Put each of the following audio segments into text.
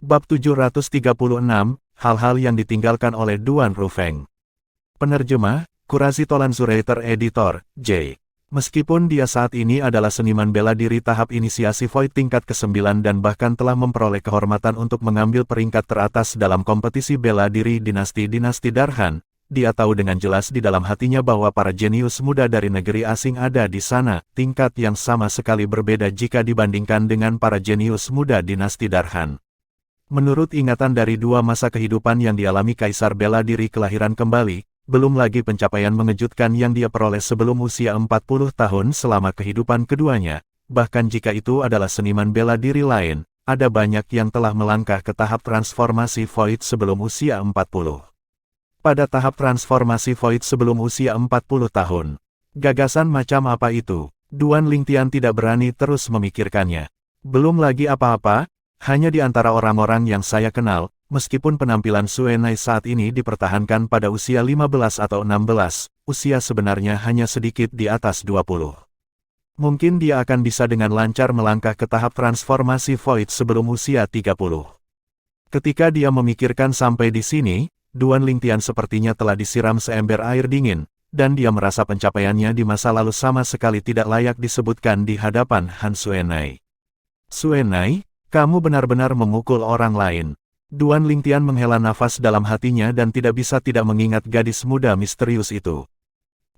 Bab 736, Hal-hal yang ditinggalkan oleh Duan Rufeng. Penerjemah, Kurasi Tolan Zuraiter Editor, J. Meskipun dia saat ini adalah seniman bela diri tahap inisiasi Void tingkat ke-9 dan bahkan telah memperoleh kehormatan untuk mengambil peringkat teratas dalam kompetisi bela diri dinasti-dinasti Darhan, dia tahu dengan jelas di dalam hatinya bahwa para jenius muda dari negeri asing ada di sana, tingkat yang sama sekali berbeda jika dibandingkan dengan para jenius muda dinasti Darhan. Menurut ingatan dari dua masa kehidupan yang dialami Kaisar Bela Diri kelahiran kembali, belum lagi pencapaian mengejutkan yang dia peroleh sebelum usia 40 tahun selama kehidupan keduanya, bahkan jika itu adalah seniman bela diri lain, ada banyak yang telah melangkah ke tahap transformasi Void sebelum usia 40. Pada tahap transformasi Void sebelum usia 40 tahun, gagasan macam apa itu? Duan Lingtian tidak berani terus memikirkannya. Belum lagi apa-apa, hanya di antara orang-orang yang saya kenal, meskipun penampilan Suenai saat ini dipertahankan pada usia 15 atau 16, usia sebenarnya hanya sedikit di atas 20. Mungkin dia akan bisa dengan lancar melangkah ke tahap transformasi Void sebelum usia 30. Ketika dia memikirkan sampai di sini, Duan Lingtian sepertinya telah disiram seember air dingin, dan dia merasa pencapaiannya di masa lalu sama sekali tidak layak disebutkan di hadapan Han Suenai. Suenai, kamu benar-benar memukul orang lain. Duan Lingtian menghela nafas dalam hatinya dan tidak bisa tidak mengingat gadis muda misterius itu.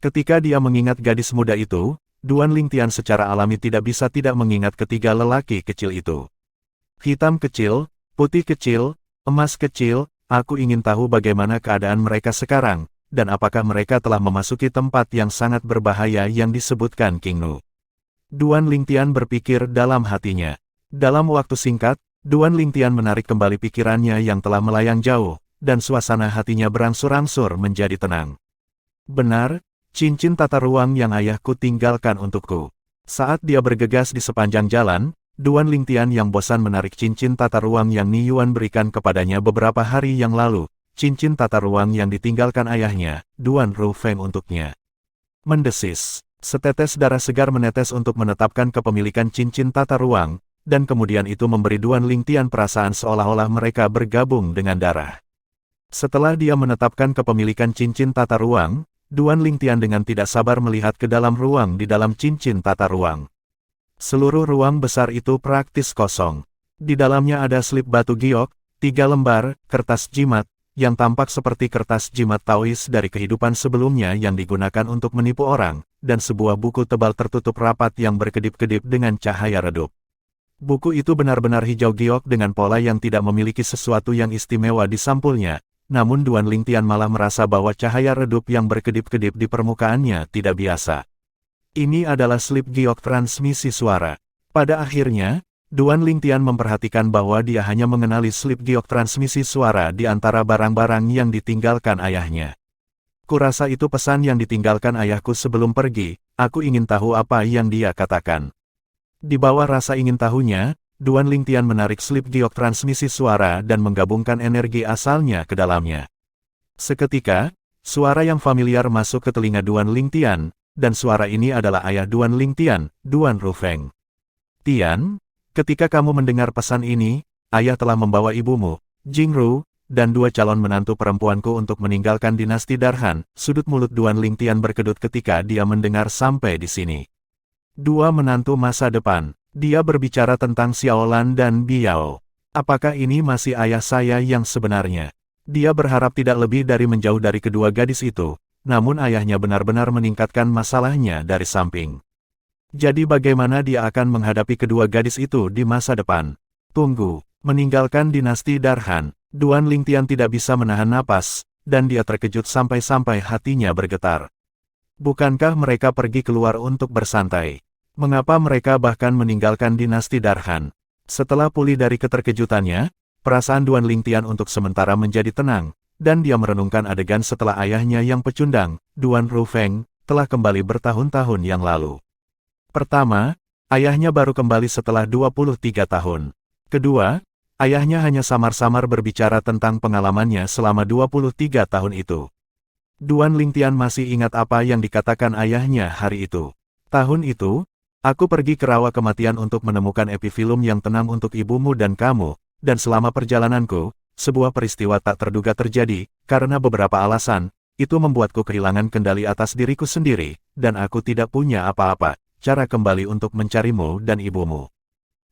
Ketika dia mengingat gadis muda itu, Duan Lingtian secara alami tidak bisa tidak mengingat ketiga lelaki kecil itu. Hitam kecil, putih kecil, emas kecil, aku ingin tahu bagaimana keadaan mereka sekarang, dan apakah mereka telah memasuki tempat yang sangat berbahaya yang disebutkan King Nu. Duan Lingtian berpikir dalam hatinya. Dalam waktu singkat, Duan Lingtian menarik kembali pikirannya yang telah melayang jauh, dan suasana hatinya berangsur-angsur menjadi tenang. Benar, cincin tata ruang yang ayahku tinggalkan untukku. Saat dia bergegas di sepanjang jalan, Duan Lingtian yang bosan menarik cincin tata ruang yang Ni Yuan berikan kepadanya beberapa hari yang lalu, cincin tata ruang yang ditinggalkan ayahnya, Duan Rufeng untuknya. Mendesis, setetes darah segar menetes untuk menetapkan kepemilikan cincin tata ruang, dan kemudian itu memberi Duan Lingtian perasaan seolah-olah mereka bergabung dengan darah. Setelah dia menetapkan kepemilikan cincin tata ruang, Duan Lingtian dengan tidak sabar melihat ke dalam ruang di dalam cincin tata ruang. Seluruh ruang besar itu praktis kosong. Di dalamnya ada slip batu giok, 3 lembar, kertas jimat, yang tampak seperti kertas jimat Taois dari kehidupan sebelumnya yang digunakan untuk menipu orang, dan sebuah buku tebal tertutup rapat yang berkedip-kedip dengan cahaya redup. Buku itu benar-benar hijau giok dengan pola yang tidak memiliki sesuatu yang istimewa di sampulnya, namun Duan Lingtian malah merasa bahwa cahaya redup yang berkedip-kedip di permukaannya tidak biasa. Ini adalah slip giok transmisi suara. Pada akhirnya, Duan Lingtian memperhatikan bahwa dia hanya mengenali slip giok transmisi suara di antara barang-barang yang ditinggalkan ayahnya. Kurasa itu pesan yang ditinggalkan ayahku sebelum pergi, aku ingin tahu apa yang dia katakan. Di bawah rasa ingin tahunya, Duan Lingtian menarik slip giok transmisi suara dan menggabungkan energi asalnya ke dalamnya. Seketika, suara yang familiar masuk ke telinga Duan Lingtian, dan suara ini adalah ayah Duan Lingtian, Duan Rufeng. Tian, ketika kamu mendengar pesan ini, ayah telah membawa ibumu, Jingru, dan 2 calon menantu perempuanku untuk meninggalkan dinasti Darhan. Sudut mulut Duan Lingtian berkedut ketika dia mendengar sampai di sini. 2 menantu masa depan. Dia berbicara tentang Xiaolan dan Biao. Apakah ini masih ayah saya yang sebenarnya? Dia berharap tidak lebih dari menjauh dari kedua gadis itu, namun ayahnya benar-benar meningkatkan masalahnya dari samping. Jadi bagaimana dia akan menghadapi kedua gadis itu di masa depan? Tunggu, meninggalkan dinasti Darhan. Duan Lingtian tidak bisa menahan napas, dan dia terkejut sampai-sampai hatinya bergetar. Bukankah mereka pergi keluar untuk bersantai? Mengapa mereka bahkan meninggalkan dinasti Darhan? Setelah pulih dari keterkejutannya, perasaan Duan Lingtian untuk sementara menjadi tenang, dan dia merenungkan adegan setelah ayahnya yang pecundang, Duan Rufeng, telah kembali bertahun-tahun yang lalu. Pertama, ayahnya baru kembali setelah 23 tahun. Kedua, ayahnya hanya samar-samar berbicara tentang pengalamannya selama 23 tahun itu. Duan Lingtian masih ingat apa yang dikatakan ayahnya hari itu. Tahun itu, aku pergi ke rawa kematian untuk menemukan epifilum yang tenang untuk ibumu dan kamu, dan selama perjalananku, sebuah peristiwa tak terduga terjadi, karena beberapa alasan, itu membuatku kehilangan kendali atas diriku sendiri, dan aku tidak punya apa-apa, cara kembali untuk mencarimu dan ibumu.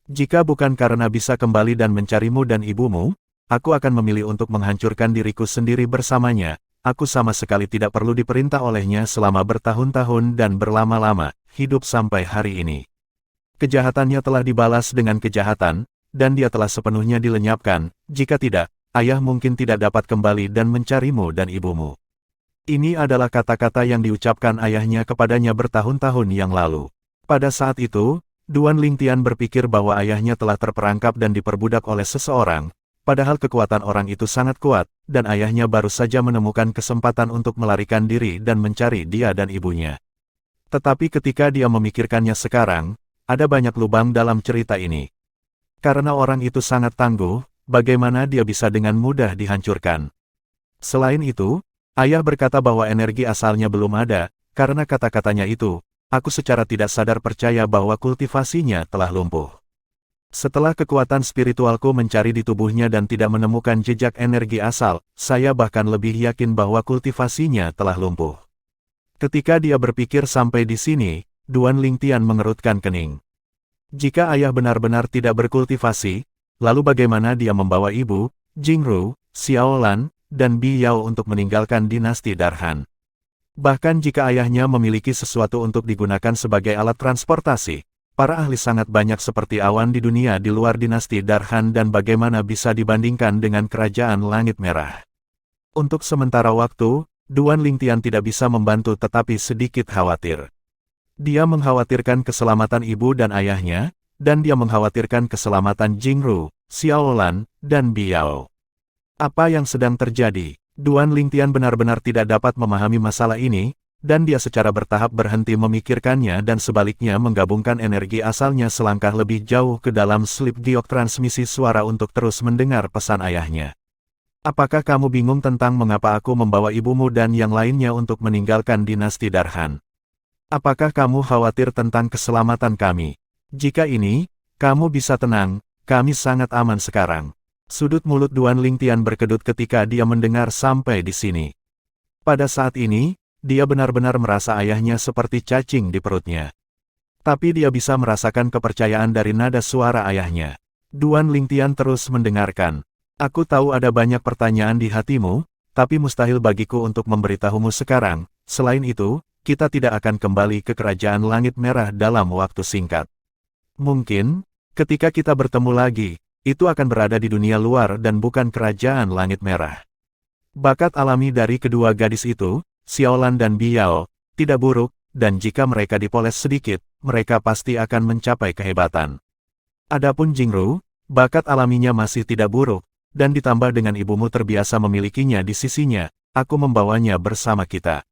Jika bukan karena bisa kembali dan mencarimu dan ibumu, aku akan memilih untuk menghancurkan diriku sendiri bersamanya. Aku sama sekali tidak perlu diperintah olehnya selama bertahun-tahun dan berlama-lama, hidup sampai hari ini. Kejahatannya telah dibalas dengan kejahatan, dan dia telah sepenuhnya dilenyapkan. Jika tidak, ayah mungkin tidak dapat kembali dan mencarimu dan ibumu. Ini adalah kata-kata yang diucapkan ayahnya kepadanya bertahun-tahun yang lalu. Pada saat itu, Duan Lingtian berpikir bahwa ayahnya telah terperangkap dan diperbudak oleh seseorang, padahal kekuatan orang itu sangat kuat, dan ayahnya baru saja menemukan kesempatan untuk melarikan diri dan mencari dia dan ibunya. Tetapi ketika dia memikirkannya sekarang, ada banyak lubang dalam cerita ini. Karena orang itu sangat tangguh, bagaimana dia bisa dengan mudah dihancurkan? Selain itu, ayah berkata bahwa energi asalnya belum ada, karena kata-katanya itu, aku secara tidak sadar percaya bahwa kultivasinya telah lumpuh. Setelah kekuatan spiritualku mencari di tubuhnya dan tidak menemukan jejak energi asal, saya bahkan lebih yakin bahwa kultivasinya telah lumpuh. Ketika dia berpikir sampai di sini, Duan Lingtian mengerutkan kening. Jika ayah benar-benar tidak berkultivasi, lalu bagaimana dia membawa ibu, Jingru, Xiaolan, dan Bi Yao untuk meninggalkan dinasti Darhan? Bahkan jika ayahnya memiliki sesuatu untuk digunakan sebagai alat transportasi, para ahli sangat banyak seperti awan di dunia di luar dinasti Darhan dan bagaimana bisa dibandingkan dengan kerajaan Langit Merah. Untuk sementara waktu, Duan Lingtian tidak bisa membantu tetapi sedikit khawatir. Dia mengkhawatirkan keselamatan ibu dan ayahnya, dan dia mengkhawatirkan keselamatan Jingru, Xiaolan, dan Bi Yao. Apa yang sedang terjadi? Duan Lingtian benar-benar tidak dapat memahami masalah ini, dan dia secara bertahap berhenti memikirkannya dan sebaliknya menggabungkan energi asalnya selangkah lebih jauh ke dalam slip giok transmisi suara untuk terus mendengar pesan ayahnya. Apakah kamu bingung tentang mengapa aku membawa ibumu dan yang lainnya untuk meninggalkan dinasti Darhan? Apakah kamu khawatir tentang keselamatan kami? Jika ini, kamu bisa tenang, kami sangat aman sekarang. Sudut mulut Duan Lingtian berkedut ketika dia mendengar sampai di sini. Pada saat ini, dia benar-benar merasa ayahnya seperti cacing di perutnya. Tapi dia bisa merasakan kepercayaan dari nada suara ayahnya. Duan Lingtian terus mendengarkan. Aku tahu ada banyak pertanyaan di hatimu, tapi mustahil bagiku untuk memberitahumu sekarang. Selain itu, kita tidak akan kembali ke kerajaan Langit Merah dalam waktu singkat. Mungkin, ketika kita bertemu lagi, itu akan berada di dunia luar dan bukan kerajaan Langit Merah. Bakat alami dari kedua gadis itu, Xiaolan dan Bi Yao, tidak buruk, dan jika mereka dipoles sedikit, mereka pasti akan mencapai kehebatan. Adapun Jingru, bakat alaminya masih tidak buruk, dan ditambah dengan ibumu terbiasa memilikinya di sisinya, aku membawanya bersama kita.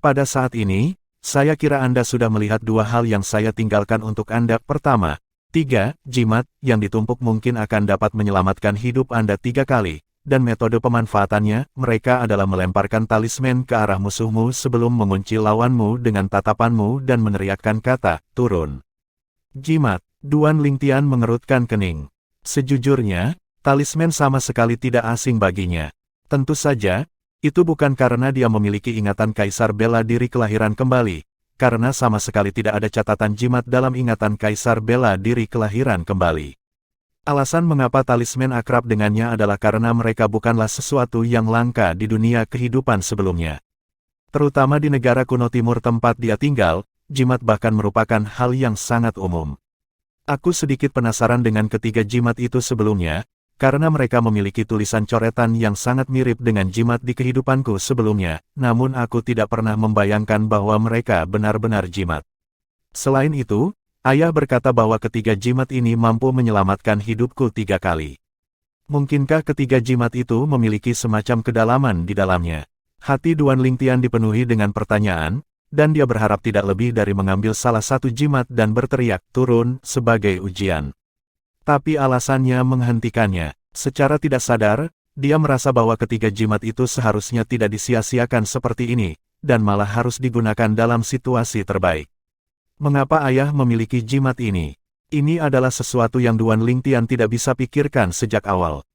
Pada saat ini, saya kira Anda sudah melihat dua hal yang saya tinggalkan untuk Anda. Pertama, 3 jimat yang ditumpuk mungkin akan dapat menyelamatkan hidup Anda 3 kali. Dan metode pemanfaatannya, mereka adalah melemparkan talisman ke arah musuhmu sebelum mengunci lawanmu dengan tatapanmu dan meneriakkan kata, turun. Jimat, Duan Lingtian mengerutkan kening. Sejujurnya, talisman sama sekali tidak asing baginya. Tentu saja, itu bukan karena dia memiliki ingatan Kaisar Bela Diri Kelahiran Kembali, karena sama sekali tidak ada catatan jimat dalam ingatan Kaisar Bela Diri Kelahiran Kembali. Alasan mengapa talisman akrab dengannya adalah karena mereka bukanlah sesuatu yang langka di dunia kehidupan sebelumnya. Terutama di negara kuno timur tempat dia tinggal, jimat bahkan merupakan hal yang sangat umum. Aku sedikit penasaran dengan ketiga jimat itu sebelumnya, karena mereka memiliki tulisan coretan yang sangat mirip dengan jimat di kehidupanku sebelumnya, namun aku tidak pernah membayangkan bahwa mereka benar-benar jimat. Selain itu, ayah berkata bahwa ketiga jimat ini mampu menyelamatkan hidupku 3 kali. Mungkinkah ketiga jimat itu memiliki semacam kedalaman di dalamnya? Hati Duan Lingtian dipenuhi dengan pertanyaan, dan dia berharap tidak lebih dari mengambil salah satu jimat dan berteriak, turun, sebagai ujian. Tapi alasannya menghentikannya. Secara tidak sadar, dia merasa bahwa ketiga jimat itu seharusnya tidak disia-siakan seperti ini, dan malah harus digunakan dalam situasi terbaik. Mengapa ayah memiliki jimat ini? Ini adalah sesuatu yang Duan Lingtian tidak bisa pikirkan sejak awal.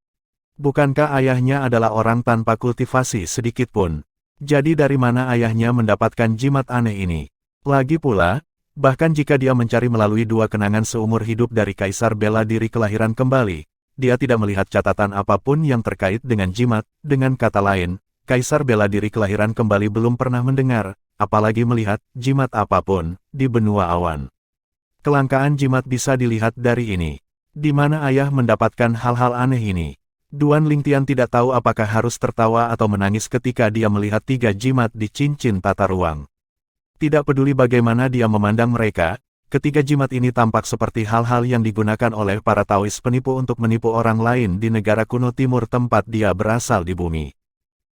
Bukankah ayahnya adalah orang tanpa kultivasi sedikit pun? Jadi dari mana ayahnya mendapatkan jimat aneh ini? Lagi pula, bahkan jika dia mencari melalui 2 kenangan seumur hidup dari Kaisar Bela Diri kelahiran kembali, dia tidak melihat catatan apapun yang terkait dengan jimat. Dengan kata lain, Kaisar Bela Diri kelahiran kembali belum pernah mendengar, apalagi melihat, jimat apapun, di benua awan. Kelangkaan jimat bisa dilihat dari ini. Di mana ayah mendapatkan hal-hal aneh ini? Duan Lingtian tidak tahu apakah harus tertawa atau menangis ketika dia melihat 3 jimat di cincin tata ruang. Tidak peduli bagaimana dia memandang mereka, ketiga jimat ini tampak seperti hal-hal yang digunakan oleh para Taois penipu untuk menipu orang lain di negara kuno timur tempat dia berasal di bumi.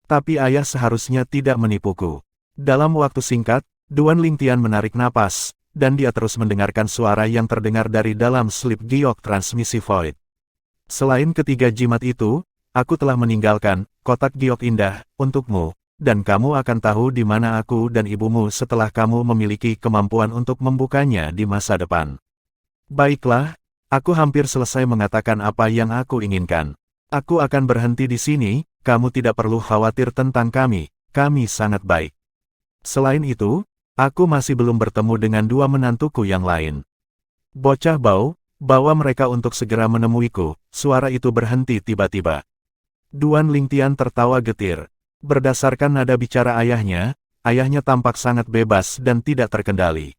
Tapi ayah seharusnya tidak menipuku. Dalam waktu singkat, Duan Lingtian menarik napas, dan dia terus mendengarkan suara yang terdengar dari dalam slip giok transmisi void. Selain ketiga jimat itu, aku telah meninggalkan kotak giok indah untukmu, dan kamu akan tahu di mana aku dan ibumu setelah kamu memiliki kemampuan untuk membukanya di masa depan. Baiklah, aku hampir selesai mengatakan apa yang aku inginkan. Aku akan berhenti di sini, kamu tidak perlu khawatir tentang kami sangat baik. Selain itu, aku masih belum bertemu dengan 2 menantuku yang lain. Bocah bau, bawa mereka untuk segera menemuiku. Suara itu berhenti tiba-tiba. Duan Lingtian tertawa getir. Berdasarkan nada bicara ayahnya tampak sangat bebas dan tidak terkendali.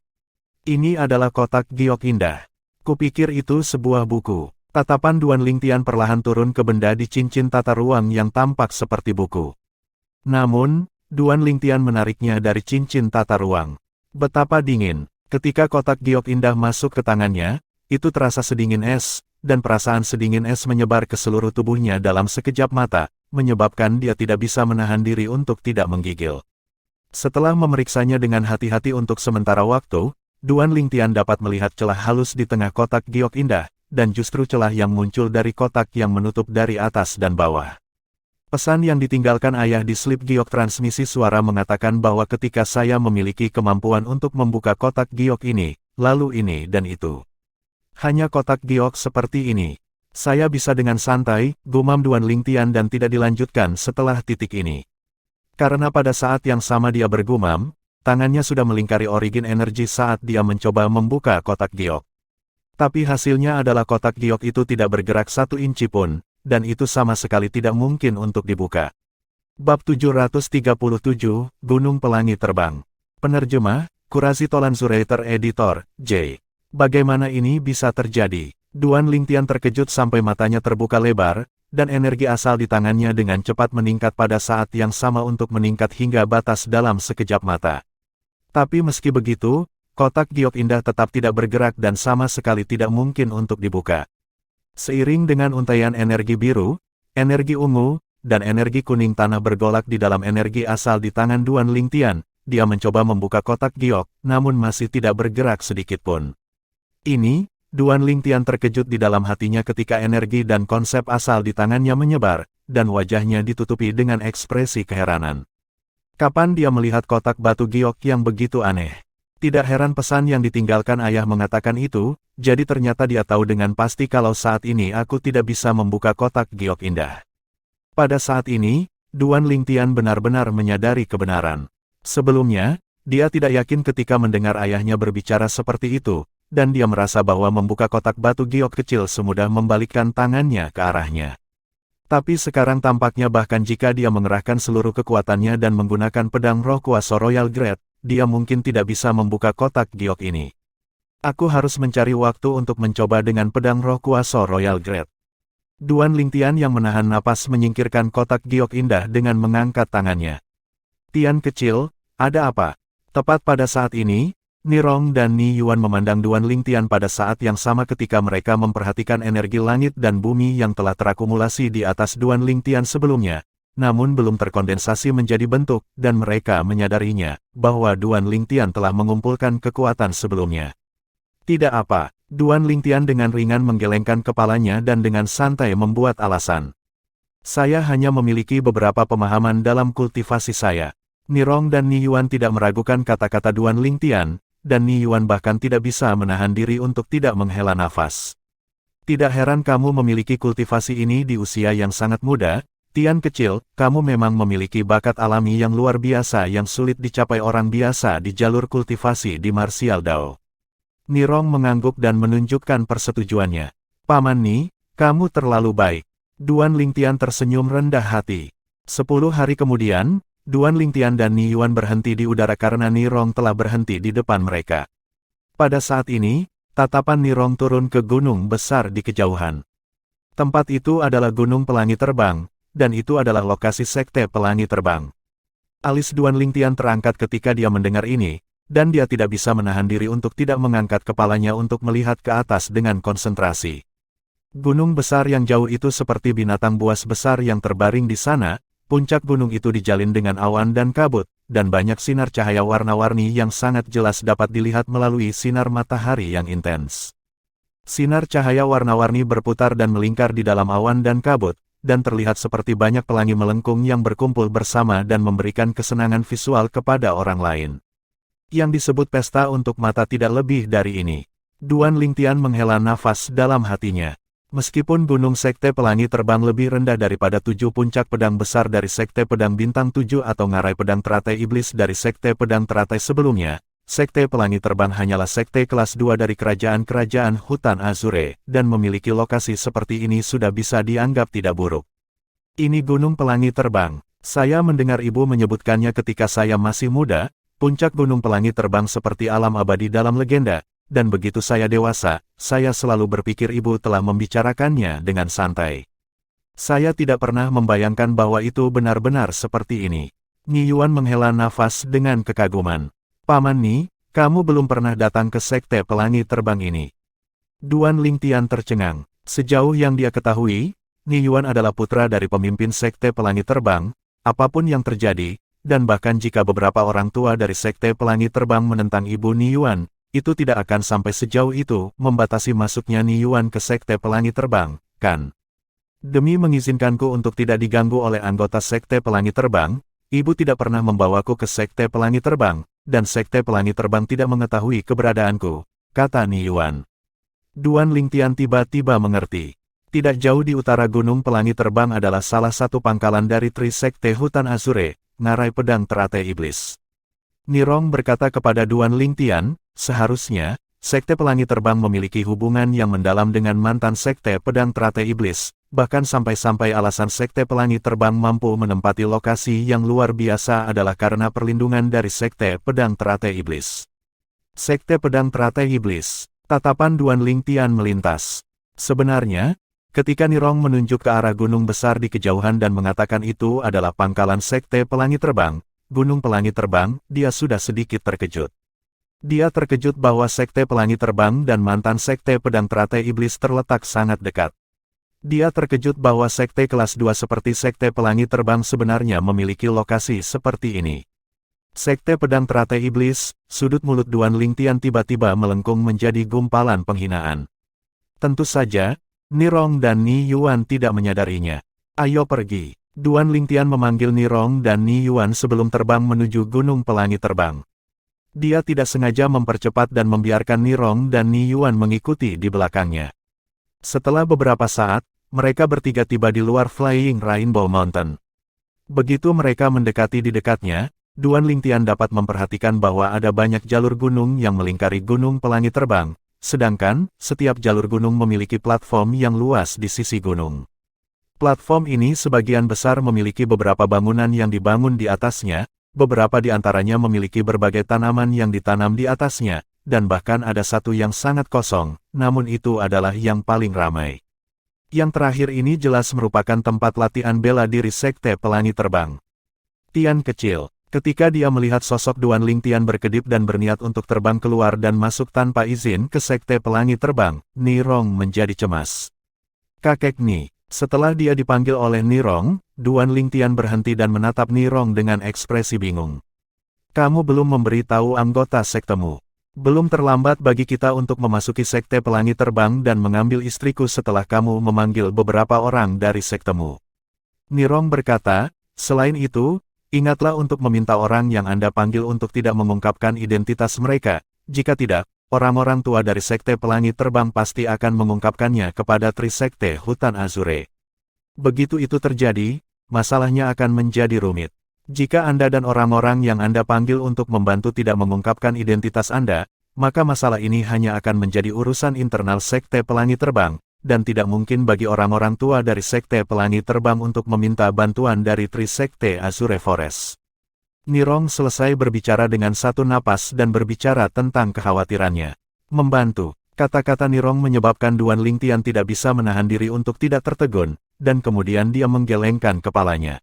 Ini adalah kotak giok indah. Kupikir itu sebuah buku. Tatapan Duan Lingtian perlahan turun ke benda di cincin tata ruang yang tampak seperti buku. Namun, Duan Lingtian menariknya dari cincin tata ruang. Betapa dingin. Ketika kotak giok indah masuk ke tangannya, itu terasa sedingin es, dan perasaan sedingin es menyebar ke seluruh tubuhnya dalam sekejap mata, menyebabkan dia tidak bisa menahan diri untuk tidak menggigil. Setelah memeriksanya dengan hati-hati untuk sementara waktu, Duan Lingtian dapat melihat celah halus di tengah kotak giok indah, dan justru celah yang muncul dari kotak yang menutup dari atas dan bawah. Pesan yang ditinggalkan ayah di slip giok transmisi suara mengatakan bahwa ketika saya memiliki kemampuan untuk membuka kotak giok ini, lalu ini dan itu. Hanya kotak giok seperti ini. Saya bisa dengan santai, gumam Duan Lingtian dan tidak dilanjutkan setelah titik ini. Karena pada saat yang sama dia bergumam, tangannya sudah melingkari origin energi saat dia mencoba membuka kotak giok. Tapi hasilnya adalah kotak giok itu tidak bergerak 1 inci pun, dan itu sama sekali tidak mungkin untuk dibuka. Bab 737, Gunung Pelangi Terbang. Penerjemah, Kurasi Tolanzurator Editor, J. Bagaimana ini bisa terjadi? Duan Lingtian terkejut sampai matanya terbuka lebar, dan energi asal di tangannya dengan cepat meningkat pada saat yang sama untuk meningkat hingga batas dalam sekejap mata. Tapi meski begitu, kotak giok indah tetap tidak bergerak dan sama sekali tidak mungkin untuk dibuka. Seiring dengan untaian energi biru, energi ungu, dan energi kuning tanah bergolak di dalam energi asal di tangan Duan Lingtian, dia mencoba membuka kotak giok, namun masih tidak bergerak sedikit pun. Ini, Duan Lingtian terkejut di dalam hatinya ketika energi dan konsep asal di tangannya menyebar, dan wajahnya ditutupi dengan ekspresi keheranan. Kapan dia melihat kotak batu giok yang begitu aneh? Tidak heran pesan yang ditinggalkan ayah mengatakan itu, jadi ternyata dia tahu dengan pasti kalau saat ini aku tidak bisa membuka kotak giok indah. Pada saat ini, Duan Lingtian benar-benar menyadari kebenaran. Sebelumnya, dia tidak yakin ketika mendengar ayahnya berbicara seperti itu, dan dia merasa bahwa membuka kotak batu giok kecil semudah membalikkan tangannya ke arahnya. Tapi sekarang tampaknya bahkan jika dia mengerahkan seluruh kekuatannya dan menggunakan pedang roh kuasa Royal Grade, dia mungkin tidak bisa membuka kotak giok ini. Aku harus mencari waktu untuk mencoba dengan pedang roh kuasa Royal Grade. Duan Lingtian yang menahan napas menyingkirkan kotak giok indah dengan mengangkat tangannya. Tian kecil, ada apa? Tepat pada saat ini, Nirong dan Ni Yuan memandang Duan Lingtian pada saat yang sama ketika mereka memperhatikan energi langit dan bumi yang telah terakumulasi di atas Duan Lingtian sebelumnya, namun belum terkondensasi menjadi bentuk, dan mereka menyadarinya, bahwa Duan Lingtian telah mengumpulkan kekuatan sebelumnya. Tidak apa, Duan Lingtian dengan ringan menggelengkan kepalanya dan dengan santai membuat alasan. Saya hanya memiliki beberapa pemahaman dalam kultivasi saya. Nirong dan Ni Yuan tidak meragukan kata-kata Duan Lingtian, dan Ni Yuan bahkan tidak bisa menahan diri untuk tidak menghela nafas. Tidak heran kamu memiliki kultivasi ini di usia yang sangat muda, Tian kecil, kamu memang memiliki bakat alami yang luar biasa yang sulit dicapai orang biasa di jalur kultivasi di Martial Dao. Nirong mengangguk dan menunjukkan persetujuannya. Paman Ni, kamu terlalu baik. Duan Lingtian tersenyum rendah hati. 10 hari kemudian, Duan Lingtian dan Ni Yuan berhenti di udara karena Nirong telah berhenti di depan mereka. Pada saat ini, tatapan Nirong turun ke gunung besar di kejauhan. Tempat itu adalah Gunung Pelangi Terbang, dan itu adalah lokasi Sekte Pelangi Terbang. Alis Duan Lingtian terangkat ketika dia mendengar ini, dan dia tidak bisa menahan diri untuk tidak mengangkat kepalanya untuk melihat ke atas dengan konsentrasi. Gunung besar yang jauh itu seperti binatang buas besar yang terbaring di sana. Puncak gunung itu dijalin dengan awan dan kabut, dan banyak sinar cahaya warna-warni yang sangat jelas dapat dilihat melalui sinar matahari yang intens. Sinar cahaya warna-warni berputar dan melingkar di dalam awan dan kabut, dan terlihat seperti banyak pelangi melengkung yang berkumpul bersama dan memberikan kesenangan visual kepada orang lain. Yang disebut pesta untuk mata tidak lebih dari ini. Duan Lingtian menghela nafas dalam hatinya. Meskipun Gunung Sekte Pelangi Terbang lebih rendah daripada 7 puncak pedang besar dari Sekte Pedang Bintang 7 atau ngarai pedang teratai iblis dari Sekte Pedang Teratai sebelumnya, Sekte Pelangi Terbang hanyalah sekte kelas 2 dari kerajaan-kerajaan Hutan Azure, dan memiliki lokasi seperti ini sudah bisa dianggap tidak buruk. Ini Gunung Pelangi Terbang. Saya mendengar ibu menyebutkannya ketika saya masih muda, puncak Gunung Pelangi Terbang seperti alam abadi dalam legenda. Dan begitu saya dewasa, saya selalu berpikir ibu telah membicarakannya dengan santai. Saya tidak pernah membayangkan bahwa itu benar-benar seperti ini. Ni Yuan menghela nafas dengan kekaguman. Paman Ni, kamu belum pernah datang ke Sekte Pelangi Terbang ini. Duan Lingtian tercengang. Sejauh yang dia ketahui, Ni Yuan adalah putra dari pemimpin Sekte Pelangi Terbang, apapun yang terjadi, dan bahkan jika beberapa orang tua dari Sekte Pelangi Terbang menentang ibu Ni Yuan, itu tidak akan sampai sejauh itu, membatasi masuknya Ni Yuan ke Sekte Pelangi Terbang, kan? Demi mengizinkanku untuk tidak diganggu oleh anggota Sekte Pelangi Terbang, ibu tidak pernah membawaku ke Sekte Pelangi Terbang, dan Sekte Pelangi Terbang tidak mengetahui keberadaanku, kata Ni Yuan. Duan Lingtian tiba-tiba mengerti. Tidak jauh di utara Gunung Pelangi Terbang adalah salah satu pangkalan dari Tri Sekte Hutan Azure, ngarai pedang teratai iblis. Nirong berkata kepada Duan Lingtian, seharusnya, Sekte Pelangi Terbang memiliki hubungan yang mendalam dengan mantan Sekte Pedang Teratai Iblis, bahkan sampai-sampai alasan Sekte Pelangi Terbang mampu menempati lokasi yang luar biasa adalah karena perlindungan dari Sekte Pedang Teratai Iblis. Sekte Pedang Teratai Iblis, tatapan Duan Lingtian melintas. Sebenarnya, ketika Nirong menunjuk ke arah gunung besar di kejauhan dan mengatakan itu adalah pangkalan Sekte Pelangi Terbang, Gunung Pelangi Terbang, dia sudah sedikit terkejut. Dia terkejut bahwa Sekte Pelangi Terbang dan mantan Sekte Pedang Teratai Iblis terletak sangat dekat. Dia terkejut bahwa sekte kelas 2 seperti Sekte Pelangi Terbang sebenarnya memiliki lokasi seperti ini. Sekte Pedang Teratai Iblis, sudut mulut Duan Lingtian tiba-tiba melengkung menjadi gumpalan penghinaan. Tentu saja, Nirong dan Ni Yuan tidak menyadarinya. Ayo pergi. Duan Lingtian memanggil Nirong dan Ni Yuan sebelum terbang menuju Gunung Pelangi Terbang. Dia tidak sengaja mempercepat dan membiarkan Nirong dan Ni Yuan mengikuti di belakangnya. Setelah beberapa saat, mereka bertiga tiba di luar Flying Rainbow Mountain. Begitu mereka mendekati di dekatnya, Duan Lingtian dapat memperhatikan bahwa ada banyak jalur gunung yang melingkari Gunung Pelangi Terbang, sedangkan setiap jalur gunung memiliki platform yang luas di sisi gunung. Platform ini sebagian besar memiliki beberapa bangunan yang dibangun di atasnya, beberapa di antaranya memiliki berbagai tanaman yang ditanam di atasnya, dan bahkan ada satu yang sangat kosong, namun itu adalah yang paling ramai. Yang terakhir ini jelas merupakan tempat latihan bela diri Sekte Pelangi Terbang. Tian kecil, ketika dia melihat sosok Duan Lingtian berkedip dan berniat untuk terbang keluar dan masuk tanpa izin ke Sekte Pelangi Terbang, Nirong menjadi cemas. Kakek Ni. Setelah dia dipanggil oleh Nirong, Duan Lingtian berhenti dan menatap Nirong dengan ekspresi bingung. Kamu belum memberitahu anggota sektemu. Belum terlambat bagi kita untuk memasuki Sekte Pelangi Terbang dan mengambil istriku setelah kamu memanggil beberapa orang dari sektemu. Nirong berkata, selain itu, ingatlah untuk meminta orang yang Anda panggil untuk tidak mengungkapkan identitas mereka, Jika tidak, orang-orang tua dari Sekte Pelangi Terbang pasti akan mengungkapkannya kepada Tri Sekte Hutan Azure. Begitu itu terjadi, masalahnya akan menjadi rumit. Jika Anda dan orang-orang yang Anda panggil untuk membantu tidak mengungkapkan identitas Anda, maka masalah ini hanya akan menjadi urusan internal Sekte Pelangi Terbang, dan tidak mungkin bagi orang-orang tua dari Sekte Pelangi Terbang untuk meminta bantuan dari Tri Sekte Azure Forest. Nirong selesai berbicara dengan satu napas dan berbicara tentang kekhawatirannya. Membantu. Kata-kata Nirong menyebabkan Duan Lingtian tidak bisa menahan diri untuk tidak tertegun, dan kemudian dia menggelengkan kepalanya.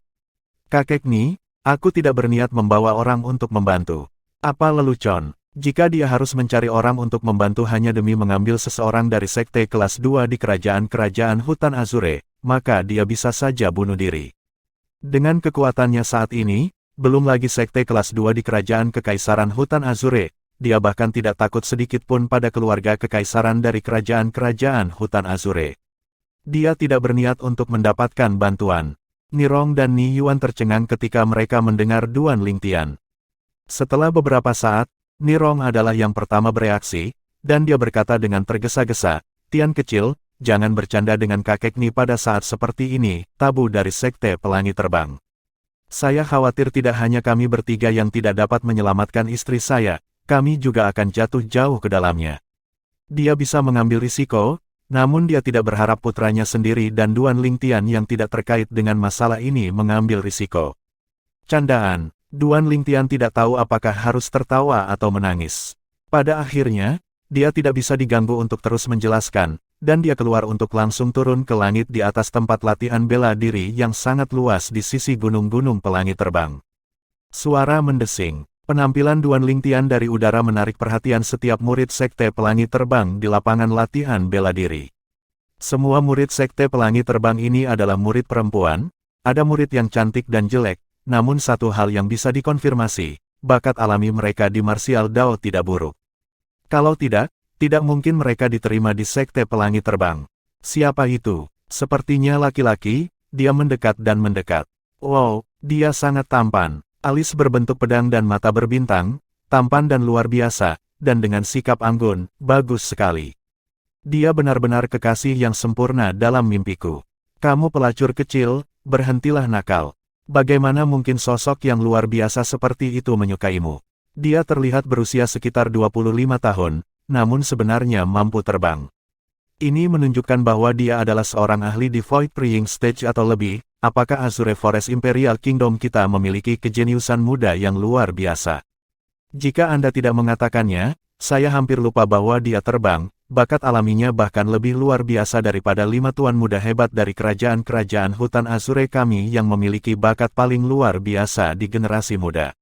Kakek Ni, aku tidak berniat membawa orang untuk membantu. Apa lelucon? Jika dia harus mencari orang untuk membantu hanya demi mengambil seseorang dari Sekte kelas 2 di kerajaan-kerajaan Hutan Azure, maka dia bisa saja bunuh diri. Dengan kekuatannya saat ini, belum lagi Sekte kelas 2 di kerajaan Kekaisaran Hutan Azure, dia bahkan tidak takut sedikit pun pada keluarga kekaisaran dari kerajaan-kerajaan Hutan Azure. Dia tidak berniat untuk mendapatkan bantuan. Nirong dan Ni Yuan tercengang ketika mereka mendengar Duan Lingtian. Setelah beberapa saat, Nirong adalah yang pertama bereaksi, dan dia berkata dengan tergesa-gesa, "Tian kecil, jangan bercanda dengan kakek Ni pada saat seperti ini, tabu dari Sekte Pelangi Terbang. Saya khawatir tidak hanya kami bertiga yang tidak dapat menyelamatkan istri saya, kami juga akan jatuh jauh ke dalamnya." Dia bisa mengambil risiko, namun dia tidak berharap putranya sendiri dan Duan Lingtian yang tidak terkait dengan masalah ini mengambil risiko. Candaan, Duan Lingtian tidak tahu apakah harus tertawa atau menangis. Pada akhirnya, dia tidak bisa diganggu untuk terus menjelaskan, dan dia keluar untuk langsung turun ke langit di atas tempat latihan bela diri yang sangat luas di sisi gunung-gunung pelangi terbang. Suara mendesing. Penampilan Duan Lingtian dari udara menarik perhatian setiap murid Sekte Pelangi Terbang di lapangan latihan bela diri. Semua murid Sekte Pelangi Terbang ini adalah murid perempuan, ada murid yang cantik dan jelek, namun satu hal yang bisa dikonfirmasi, bakat alami mereka di martial Dao tidak buruk. Kalau tidak mungkin mereka diterima di Sekte Pelangi Terbang. Siapa itu? Sepertinya laki-laki, dia mendekat dan mendekat. Wow, dia sangat tampan. Alis berbentuk pedang dan mata berbintang, tampan dan luar biasa, dan dengan sikap anggun, bagus sekali. Dia benar-benar kekasih yang sempurna dalam mimpiku. Kamu pelacur kecil, berhentilah nakal. Bagaimana mungkin sosok yang luar biasa seperti itu menyukaimu? Dia terlihat berusia sekitar 25 tahun, namun sebenarnya mampu terbang. Ini menunjukkan bahwa dia adalah seorang ahli di Void Praying Stage atau lebih. Apakah Azure Forest Imperial Kingdom kita memiliki kejeniusan muda yang luar biasa? Jika Anda tidak mengatakannya, saya hampir lupa bahwa dia terbang, bakat alaminya bahkan lebih luar biasa daripada 5 tuan muda hebat dari kerajaan-kerajaan Hutan Azure kami yang memiliki bakat paling luar biasa di generasi muda.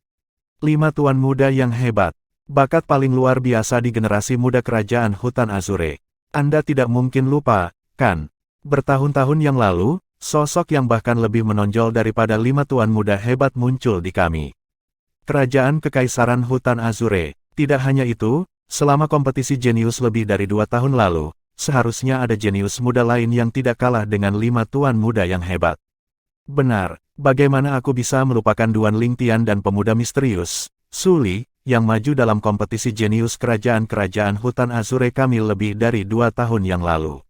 5 tuan muda yang hebat, bakat paling luar biasa di generasi muda kerajaan Hutan Azure. Anda tidak mungkin lupa, kan? Bertahun-tahun yang lalu, sosok yang bahkan lebih menonjol daripada 5 tuan muda hebat muncul di kami. Kerajaan Kekaisaran Hutan Azure. Tidak hanya itu, selama kompetisi jenius lebih dari 2 tahun lalu, seharusnya ada jenius muda lain yang tidak kalah dengan 5 tuan muda yang hebat. Benar, bagaimana aku bisa melupakan Duan Lingtian dan pemuda misterius, Su Li, yang maju dalam kompetisi jenius kerajaan-kerajaan Hutan Azure kami lebih dari 2 tahun yang lalu.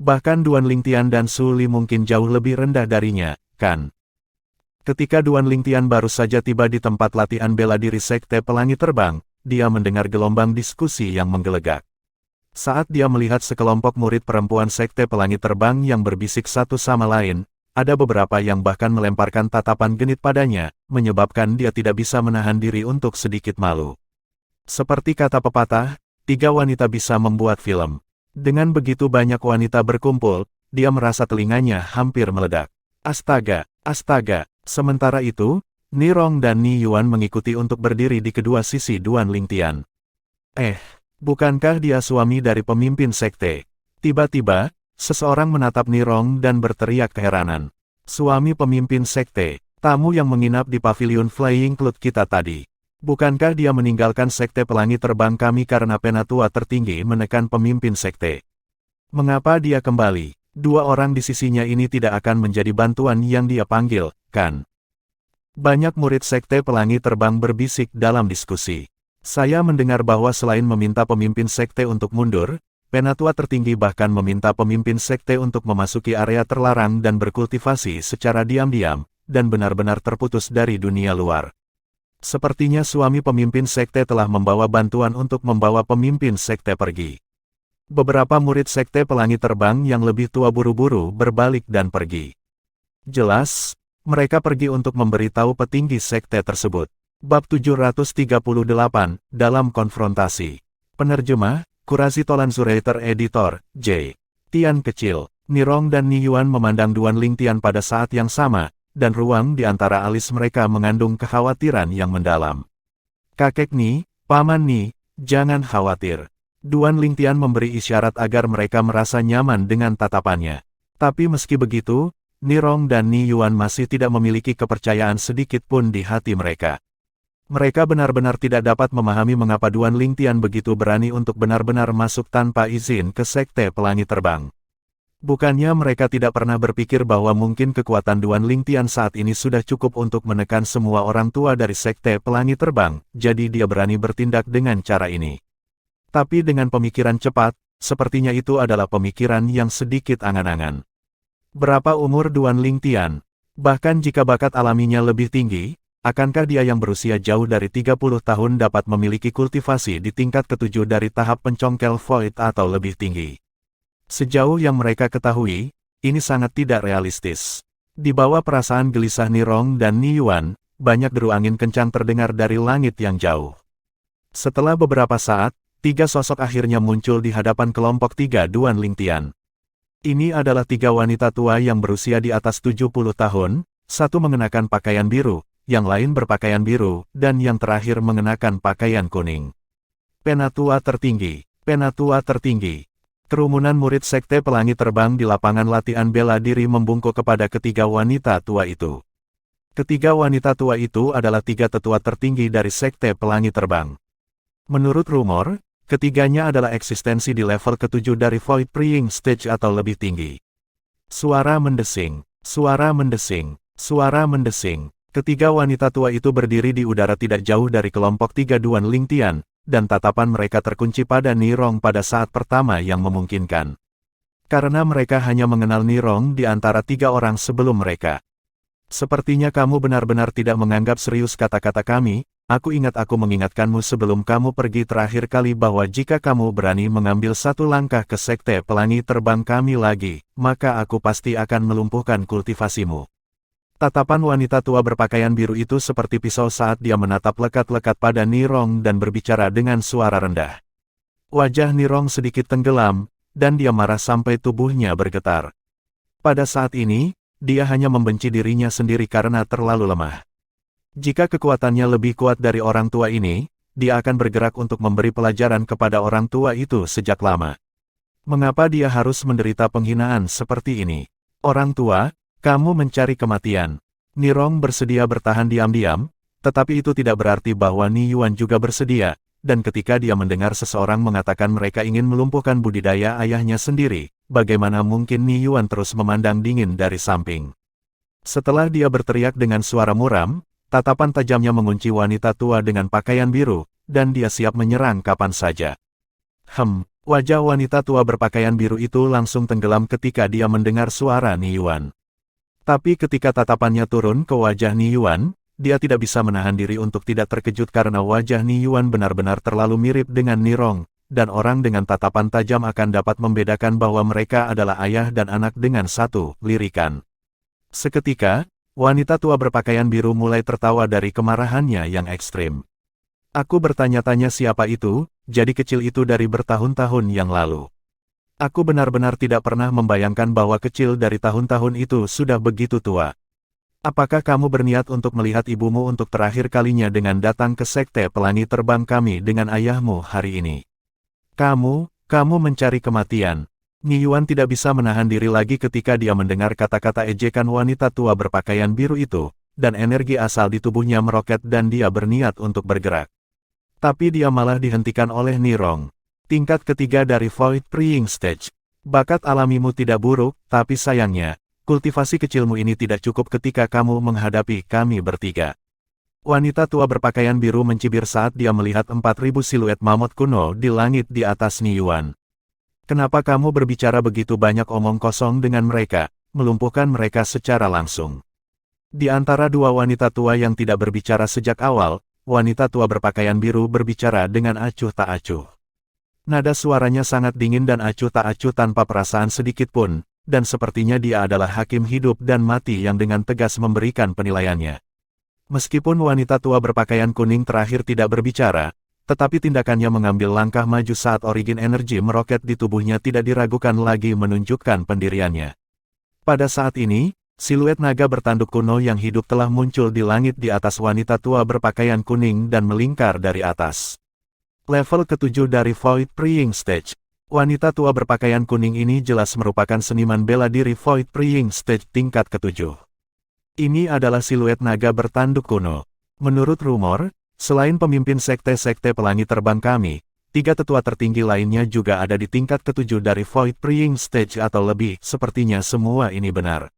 Bahkan Duan Lingtian dan Su Li mungkin jauh lebih rendah darinya, kan? Ketika Duan Lingtian baru saja tiba di tempat latihan bela diri Sekte Pelangi Terbang, dia mendengar gelombang diskusi yang menggelegak. Saat dia melihat sekelompok murid perempuan Sekte Pelangi Terbang yang berbisik satu sama lain, ada beberapa yang bahkan melemparkan tatapan genit padanya, menyebabkan dia tidak bisa menahan diri untuk sedikit malu. Seperti kata pepatah, 3 wanita bisa membuat film. Dengan begitu banyak wanita berkumpul, dia merasa telinganya hampir meledak. Astaga, astaga. Sementara itu, Nirong dan Ni Yuan mengikuti untuk berdiri di kedua sisi Duan Lingtian. Bukankah dia suami dari pemimpin sekte? Tiba-tiba, seseorang menatap Nirong dan berteriak keheranan. Suami pemimpin sekte, tamu yang menginap di pavilion Flying Cloud kita tadi. Bukankah dia meninggalkan Sekte Pelangi Terbang kami karena penatua tertinggi menekan pemimpin sekte? Mengapa dia kembali? 2 orang di sisinya ini tidak akan menjadi bantuan yang dia panggil, kan? Banyak murid Sekte Pelangi Terbang berbisik dalam diskusi. Saya mendengar bahwa selain meminta pemimpin sekte untuk mundur, Penatua tertinggi bahkan meminta pemimpin sekte untuk memasuki area terlarang dan berkultivasi secara diam-diam, dan benar-benar terputus dari dunia luar. Sepertinya suami pemimpin sekte telah membawa bantuan untuk membawa pemimpin sekte pergi. Beberapa murid sekte pelangi terbang yang lebih tua buru-buru berbalik dan pergi. Jelas, mereka pergi untuk memberitahu petinggi sekte tersebut. Bab 738, dalam konfrontasi. Penerjemah, Qurazi Tolanzurator Editor, J. Tian kecil. Nirong dan Niyuan memandang Duan Lingtian pada saat yang sama, dan ruang di antara alis mereka mengandung kekhawatiran yang mendalam. Kakek Ni, Paman Ni, jangan khawatir. Duan Lingtian memberi isyarat agar mereka merasa nyaman dengan tatapannya. Tapi meski begitu, Nirong dan Niyuan masih tidak memiliki kepercayaan sedikit pun di hati mereka. Mereka benar-benar tidak dapat memahami mengapa Duan Lingtian begitu berani untuk benar-benar masuk tanpa izin ke sekte pelangi terbang. Bukannya mereka tidak pernah berpikir bahwa mungkin kekuatan Duan Lingtian saat ini sudah cukup untuk menekan semua orang tua dari sekte pelangi terbang, jadi dia berani bertindak dengan cara ini. Tapi dengan pemikiran cepat, sepertinya itu adalah pemikiran yang sedikit angan-angan. Berapa umur Duan Lingtian? Bahkan jika bakat alaminya lebih tinggi, akankah dia yang berusia jauh dari 30 tahun dapat memiliki kultivasi di tingkat ke-7 dari tahap pencongkel void atau lebih tinggi? Sejauh yang mereka ketahui, ini sangat tidak realistis. Di bawah perasaan gelisah Nirong dan Niyuan, banyak deru angin kencang terdengar dari langit yang jauh. Setelah beberapa saat, 3 sosok akhirnya muncul di hadapan kelompok 3 Duan Lingtian. Ini adalah 3 wanita tua yang berusia di atas 70 tahun, satu mengenakan pakaian biru, yang lain berpakaian biru, dan yang terakhir mengenakan pakaian kuning. Penatua tertinggi, Penatua tertinggi. Kerumunan murid sekte pelangi terbang di lapangan latihan bela diri membungkuk kepada ketiga wanita tua itu. Ketiga wanita tua itu adalah 3 tetua tertinggi dari sekte pelangi terbang. Menurut rumor, ketiganya adalah eksistensi di level ke-7 dari Void Praying Stage atau lebih tinggi. Suara mendesing, suara mendesing, suara mendesing. Ketiga wanita tua itu berdiri di udara tidak jauh dari kelompok 3 Duan Lingtian, dan tatapan mereka terkunci pada Nirong pada saat pertama yang memungkinkan. Karena mereka hanya mengenal Nirong di antara 3 orang sebelum mereka. Sepertinya kamu benar-benar tidak menganggap serius kata-kata kami, aku ingat aku mengingatkanmu sebelum kamu pergi terakhir kali bahwa jika kamu berani mengambil satu langkah ke sekte pelangi terbang kami lagi, maka aku pasti akan melumpuhkan kultivasimu. Tatapan wanita tua berpakaian biru itu seperti pisau saat dia menatap lekat-lekat pada Nirong dan berbicara dengan suara rendah. Wajah Nirong sedikit tenggelam, dan dia marah sampai tubuhnya bergetar. Pada saat ini, dia hanya membenci dirinya sendiri karena terlalu lemah. Jika kekuatannya lebih kuat dari orang tua ini, dia akan bergerak untuk memberi pelajaran kepada orang tua itu sejak lama. Mengapa dia harus menderita penghinaan seperti ini? Orang tua, kamu mencari kematian. Nirong bersedia bertahan diam-diam, tetapi itu tidak berarti bahwa Niyuan juga bersedia, dan ketika dia mendengar seseorang mengatakan mereka ingin melumpuhkan budidaya ayahnya sendiri, bagaimana mungkin Niyuan terus memandang dingin dari samping. Setelah dia berteriak dengan suara muram, tatapan tajamnya mengunci wanita tua dengan pakaian biru, dan dia siap menyerang kapan saja. Wajah wanita tua berpakaian biru itu langsung tenggelam ketika dia mendengar suara Niyuan. Tapi ketika tatapannya turun ke wajah Niyuan, dia tidak bisa menahan diri untuk tidak terkejut karena wajah Niyuan benar-benar terlalu mirip dengan Nirong, dan orang dengan tatapan tajam akan dapat membedakan bahwa mereka adalah ayah dan anak dengan satu lirikan. Seketika, wanita tua berpakaian biru mulai tertawa dari kemarahannya yang ekstrim. Aku bertanya-tanya siapa itu, jadi kecil itu dari bertahun-tahun yang lalu. Aku benar-benar tidak pernah membayangkan bahwa kecil dari tahun-tahun itu sudah begitu tua. Apakah kamu berniat untuk melihat ibumu untuk terakhir kalinya dengan datang ke sekte pelangi terbang kami dengan ayahmu hari ini? Kamu mencari kematian. Niyuan tidak bisa menahan diri lagi ketika dia mendengar kata-kata ejekan wanita tua berpakaian biru itu, dan energi asal di tubuhnya meroket dan dia berniat untuk bergerak. Tapi dia malah dihentikan oleh Nirong. Tingkat ketiga dari Void Praying Stage. Bakat alamimu tidak buruk, tapi sayangnya, kultivasi kecilmu ini tidak cukup ketika kamu menghadapi kami bertiga. Wanita tua berpakaian biru mencibir saat dia melihat 4.000 siluet mamut kuno di langit di atas Niyuan. Kenapa kamu berbicara begitu banyak omong kosong dengan mereka, melumpuhkan mereka secara langsung. Di antara dua wanita tua yang tidak berbicara sejak awal, wanita tua berpakaian biru berbicara dengan acuh tak acuh. Nada suaranya sangat dingin dan acuh tak acuh tanpa perasaan sedikit pun, dan sepertinya dia adalah hakim hidup dan mati yang dengan tegas memberikan penilaiannya. Meskipun wanita tua berpakaian kuning terakhir tidak berbicara, tetapi tindakannya mengambil langkah maju saat origin energi meroket di tubuhnya tidak diragukan lagi menunjukkan pendiriannya. Pada saat ini, siluet naga bertanduk kuno yang hidup telah muncul di langit di atas wanita tua berpakaian kuning dan melingkar dari atas. Level ke-7 dari Void Praying Stage. Wanita tua berpakaian kuning ini jelas merupakan seniman bela diri Void Praying Stage tingkat ke-7. Ini adalah siluet naga bertanduk kuno. Menurut rumor, selain pemimpin sekte-sekte pelangi terbang kami, 3 tetua tertinggi lainnya juga ada di tingkat ke-7 dari Void Praying Stage atau lebih. Sepertinya semua ini benar.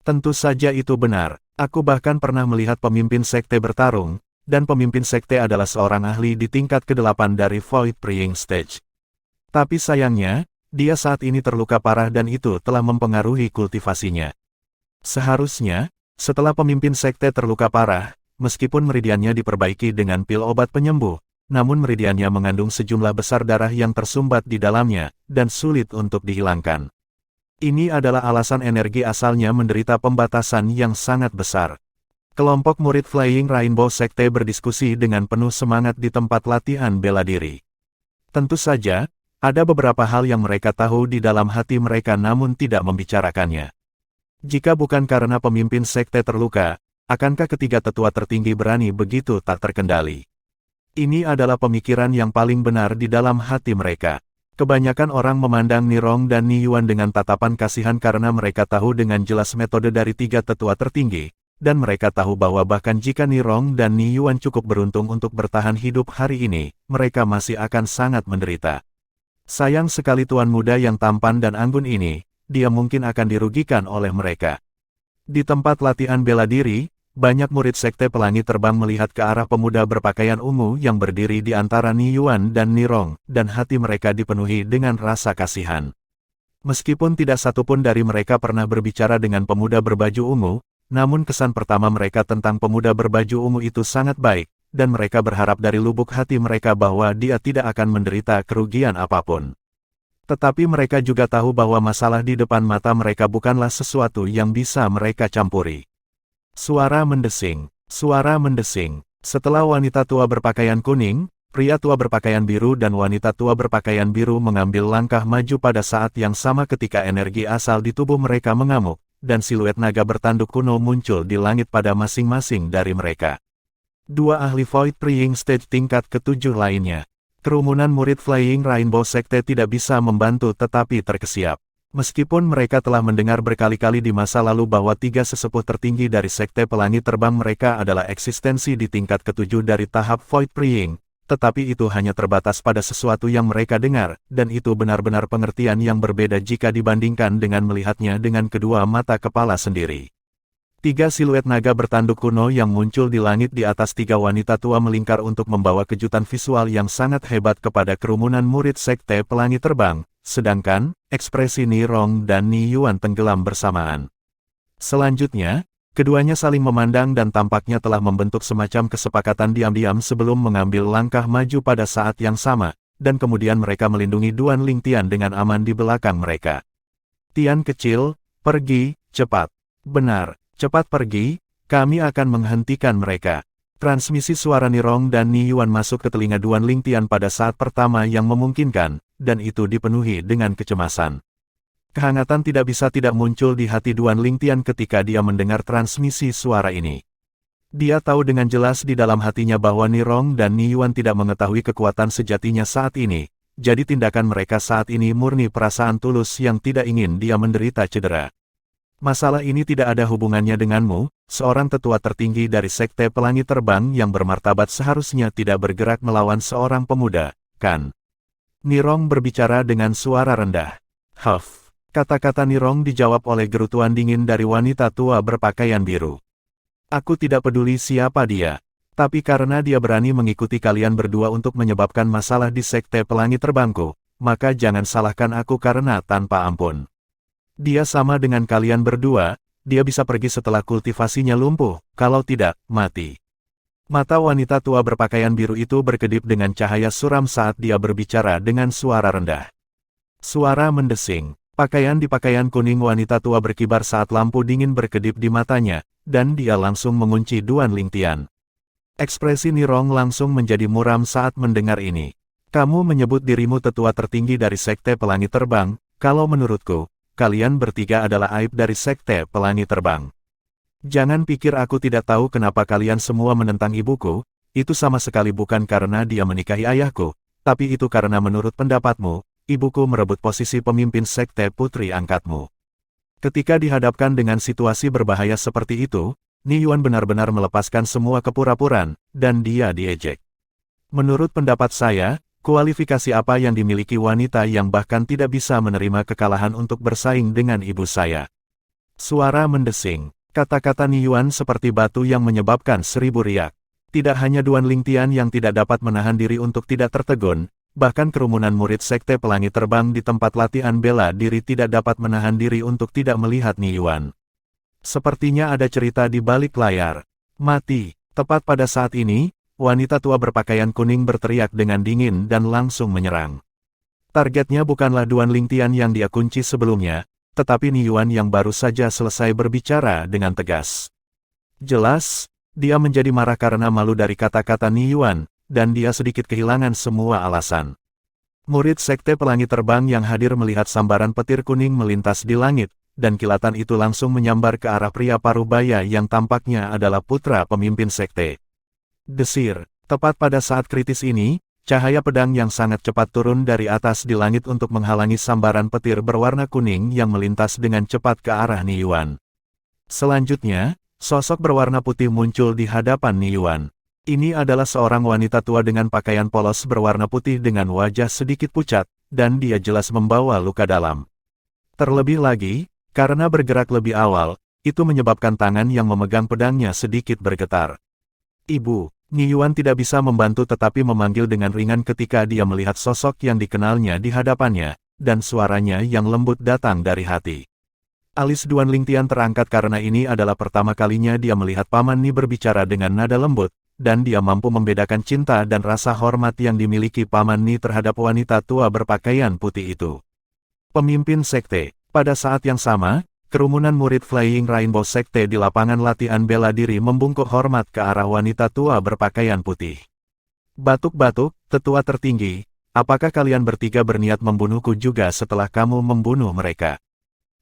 Tentu saja itu benar. Aku bahkan pernah melihat pemimpin sekte bertarung, dan pemimpin sekte adalah seorang ahli di tingkat ke-8 dari Void Praying Stage. Tapi sayangnya, dia saat ini terluka parah dan itu telah mempengaruhi kultivasinya. Seharusnya, setelah pemimpin sekte terluka parah, meskipun meridiannya diperbaiki dengan pil obat penyembuh, namun meridiannya mengandung sejumlah besar darah yang tersumbat di dalamnya, dan sulit untuk dihilangkan. Ini adalah alasan energi asalnya menderita pembatasan yang sangat besar. Kelompok murid Flying Rainbow Sekte berdiskusi dengan penuh semangat di tempat latihan bela diri. Tentu saja, ada beberapa hal yang mereka tahu di dalam hati mereka namun tidak membicarakannya. Jika bukan karena pemimpin sekte terluka, akankah ketiga tetua tertinggi berani begitu tak terkendali? Ini adalah pemikiran yang paling benar di dalam hati mereka. Kebanyakan orang memandang Nirong dan Niyuan dengan tatapan kasihan karena mereka tahu dengan jelas metode dari 3 tetua tertinggi, dan mereka tahu bahwa bahkan jika Nirong dan Niyuan cukup beruntung untuk bertahan hidup hari ini, mereka masih akan sangat menderita. Sayang sekali tuan muda yang tampan dan anggun ini, dia mungkin akan dirugikan oleh mereka. Di tempat latihan bela diri, banyak murid sekte pelangi terbang melihat ke arah pemuda berpakaian ungu yang berdiri di antara Niyuan dan Nirong, dan hati mereka dipenuhi dengan rasa kasihan. Meskipun tidak satupun dari mereka pernah berbicara dengan pemuda berbaju ungu, namun kesan pertama mereka tentang pemuda berbaju ungu itu sangat baik, dan mereka berharap dari lubuk hati mereka bahwa dia tidak akan menderita kerugian apapun. Tetapi mereka juga tahu bahwa masalah di depan mata mereka bukanlah sesuatu yang bisa mereka campuri. Suara mendesing, suara mendesing. Setelah wanita tua berpakaian kuning, pria tua berpakaian biru dan wanita tua berpakaian biru mengambil langkah maju pada saat yang sama ketika energi asal di tubuh mereka mengamuk, dan siluet naga bertanduk kuno muncul di langit pada masing-masing dari mereka. 2 ahli Void Praying Stage tingkat ke-7 lainnya. Kerumunan murid Flying Rainbow Sekte tidak bisa membantu tetapi terkesiap. Meskipun mereka telah mendengar berkali-kali di masa lalu bahwa 3 sesepuh tertinggi dari Sekte Pelangi Terbang mereka adalah eksistensi di tingkat ke-7 dari tahap Void Praying, tetapi itu hanya terbatas pada sesuatu yang mereka dengar, dan itu benar-benar pengertian yang berbeda jika dibandingkan dengan melihatnya dengan kedua mata kepala sendiri. 3 siluet naga bertanduk kuno yang muncul di langit di atas 3 wanita tua melingkar untuk membawa kejutan visual yang sangat hebat kepada kerumunan murid Sekte Pelangi Terbang, sedangkan ekspresi Nirong dan Niyuan tenggelam bersamaan. Selanjutnya, keduanya saling memandang dan tampaknya telah membentuk semacam kesepakatan diam-diam sebelum mengambil langkah maju pada saat yang sama, dan kemudian mereka melindungi Duan Ling Tian dengan aman di belakang mereka. Tian kecil, pergi, cepat. Benar. Cepat pergi, kami akan menghentikan mereka. Transmisi suara Nirong dan Niyuan masuk ke telinga Duan Ling Tian pada saat pertama yang memungkinkan, dan itu dipenuhi dengan kecemasan. Kehangatan tidak bisa tidak muncul di hati Duan Ling Tian ketika dia mendengar transmisi suara ini. Dia tahu dengan jelas di dalam hatinya bahwa Nirong dan Niyuan tidak mengetahui kekuatan sejatinya saat ini, jadi tindakan mereka saat ini murni perasaan tulus yang tidak ingin dia menderita cedera. Masalah ini tidak ada hubungannya denganmu, seorang tetua tertinggi dari Sekte Pelangi Terbang yang bermartabat seharusnya tidak bergerak melawan seorang pemuda, kan? Nirong berbicara dengan suara rendah. Huff. Kata-kata Nirong dijawab oleh gerutuan dingin dari wanita tua berpakaian biru. Aku tidak peduli siapa dia. Tapi karena dia berani mengikuti kalian berdua untuk menyebabkan masalah di Sekte Pelangi Terbangku, maka jangan salahkan aku karena tanpa ampun. Dia sama dengan kalian berdua, dia bisa pergi setelah kultivasinya lumpuh, kalau tidak, mati. Mata wanita tua berpakaian biru itu berkedip dengan cahaya suram saat dia berbicara dengan suara rendah. Suara mendesing. Pakaian di pakaian kuning wanita tua berkibar saat lampu dingin berkedip di matanya, dan dia langsung mengunci Duan Lingtian. Ekspresi Nirong langsung menjadi muram saat mendengar ini. Kamu menyebut dirimu tetua tertinggi dari Sekte Pelangi Terbang, kalau menurutku, kalian bertiga adalah aib dari Sekte Pelangi Terbang. Jangan pikir aku tidak tahu kenapa kalian semua menentang ibuku, itu sama sekali bukan karena dia menikahi ayahku, tapi itu karena menurut pendapatmu, ibuku merebut posisi pemimpin Sekte Putri Angkatmu. Ketika dihadapkan dengan situasi berbahaya seperti itu, Ni Yuan benar-benar melepaskan semua kepura-puraan, dan dia diejek. Menurut pendapat saya, kualifikasi apa yang dimiliki wanita yang bahkan tidak bisa menerima kekalahan untuk bersaing dengan ibu saya? Suara mendesing. Kata-kata Ni Yuan seperti batu yang menyebabkan 1000 riak. Tidak hanya Duan Lingtian yang tidak dapat menahan diri untuk tidak tertegun, bahkan kerumunan murid Sekte Pelangi Terbang di tempat latihan bela diri tidak dapat menahan diri untuk tidak melihat Ni Yuan. Sepertinya ada cerita di balik layar. Mati. Tepat pada saat ini, wanita tua berpakaian kuning berteriak dengan dingin dan langsung menyerang. Targetnya bukanlah Duan Lingtian yang dia kunci sebelumnya, tetapi Ni Yuan yang baru saja selesai berbicara dengan tegas. Jelas, dia menjadi marah karena malu dari kata-kata Ni Yuan, dan dia sedikit kehilangan semua alasan. Murid Sekte Pelangi Terbang yang hadir melihat sambaran petir kuning melintas di langit, dan kilatan itu langsung menyambar ke arah pria parubaya yang tampaknya adalah putra pemimpin sekte. Desir, tepat pada saat kritis ini, cahaya pedang yang sangat cepat turun dari atas di langit untuk menghalangi sambaran petir berwarna kuning yang melintas dengan cepat ke arah Ni Yuan. Selanjutnya, sosok berwarna putih muncul di hadapan Ni Yuan. Ini adalah seorang wanita tua dengan pakaian polos berwarna putih dengan wajah sedikit pucat, dan dia jelas membawa luka dalam. Terlebih lagi, karena bergerak lebih awal, itu menyebabkan tangan yang memegang pedangnya sedikit bergetar. Ibu, Ni Yuan tidak bisa membantu tetapi memanggil dengan ringan ketika dia melihat sosok yang dikenalnya di hadapannya, dan suaranya yang lembut datang dari hati. Alis Duan Lingtian terangkat karena ini adalah pertama kalinya dia melihat Paman Ni berbicara dengan nada lembut, dan dia mampu membedakan cinta dan rasa hormat yang dimiliki Paman Ni terhadap wanita tua berpakaian putih itu. Pemimpin sekte. Pada saat yang sama, kerumunan murid Flying Rainbow Sekte di lapangan latihan bela diri membungkuk hormat ke arah wanita tua berpakaian putih. Batuk-batuk, tetua tertinggi, apakah kalian bertiga berniat membunuhku juga setelah kamu membunuh mereka?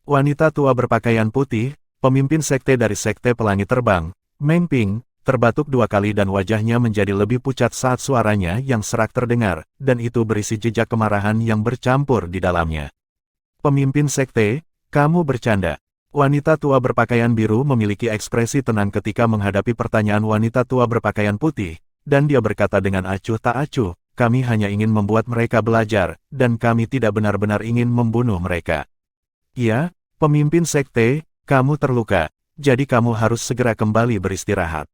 Wanita tua berpakaian putih, pemimpin sekte dari Sekte Pelangi Terbang, Meng Ping, terbatuk 2 kali dan wajahnya menjadi lebih pucat saat suaranya yang serak terdengar, dan itu berisi jejak kemarahan yang bercampur di dalamnya. Pemimpin sekte, kamu bercanda. Wanita tua berpakaian biru memiliki ekspresi tenang ketika menghadapi pertanyaan wanita tua berpakaian putih, dan dia berkata dengan acuh tak acuh, kami hanya ingin membuat mereka belajar, dan kami tidak benar-benar ingin membunuh mereka. Ya, pemimpin sekte, kamu terluka, jadi kamu harus segera kembali beristirahat.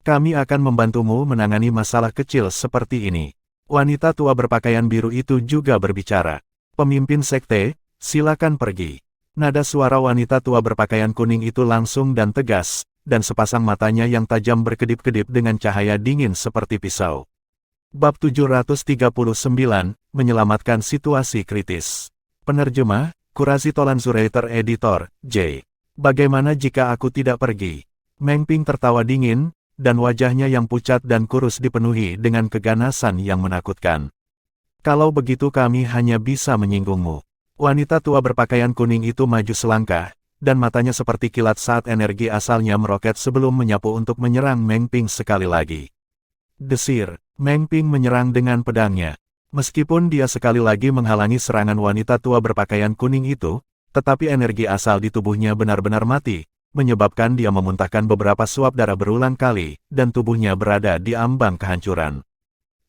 Kami akan membantumu menangani masalah kecil seperti ini. Wanita tua berpakaian biru itu juga berbicara. Pemimpin sekte, silakan pergi. Nada suara wanita tua berpakaian kuning itu langsung dan tegas, dan sepasang matanya yang tajam berkedip-kedip dengan cahaya dingin seperti pisau. Bab 739, Menyelamatkan Situasi Kritis. Penerjemah, Kurasi Tolanzurator Editor, J. Bagaimana jika aku tidak pergi? Meng Ping tertawa dingin, dan wajahnya yang pucat dan kurus dipenuhi dengan keganasan yang menakutkan. Kalau begitu kami hanya bisa menyinggungmu. Wanita tua berpakaian kuning itu maju selangkah, dan matanya seperti kilat saat energi asalnya meroket sebelum menyapu untuk menyerang Meng Ping sekali lagi. Desir, Meng Ping menyerang dengan pedangnya. Meskipun dia sekali lagi menghalangi serangan wanita tua berpakaian kuning itu, tetapi energi asal di tubuhnya benar-benar mati, menyebabkan dia memuntahkan beberapa suap darah berulang kali, dan tubuhnya berada di ambang kehancuran.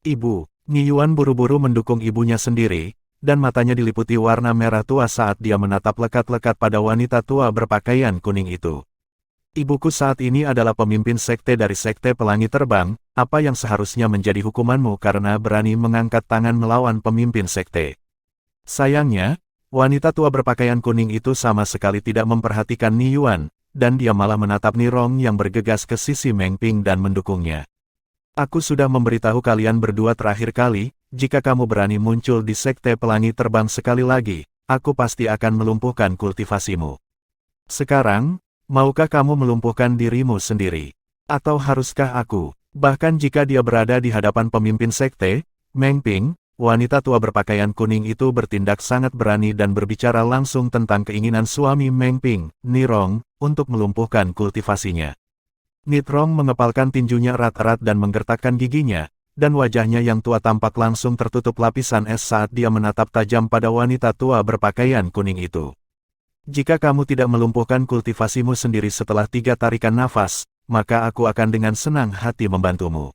Ibu, Ni Yuan buru-buru mendukung ibunya sendiri, dan matanya diliputi warna merah tua saat dia menatap lekat-lekat pada wanita tua berpakaian kuning itu. Ibuku saat ini adalah pemimpin sekte dari Sekte Pelangi Terbang, apa yang seharusnya menjadi hukumanmu karena berani mengangkat tangan melawan pemimpin sekte. Sayangnya, wanita tua berpakaian kuning itu sama sekali tidak memperhatikan Ni Yuan, dan dia malah menatap Nirong yang bergegas ke sisi Meng Ping dan mendukungnya. Aku sudah memberitahu kalian berdua terakhir kali, jika kamu berani muncul di Sekte Pelangi Terbang sekali lagi, aku pasti akan melumpuhkan kultivasimu. Sekarang, maukah kamu melumpuhkan dirimu sendiri? Atau haruskah aku? Bahkan jika dia berada di hadapan pemimpin sekte, Meng Ping, wanita tua berpakaian kuning itu bertindak sangat berani dan berbicara langsung tentang keinginan suami Meng Ping, Nirong, untuk melumpuhkan kultivasinya. Nirong mengepalkan tinjunya erat-erat dan menggertakkan giginya, dan wajahnya yang tua tampak langsung tertutup lapisan es saat dia menatap tajam pada wanita tua berpakaian kuning itu. Jika kamu tidak melumpuhkan kultivasimu sendiri setelah 3 tarikan nafas, maka aku akan dengan senang hati membantumu.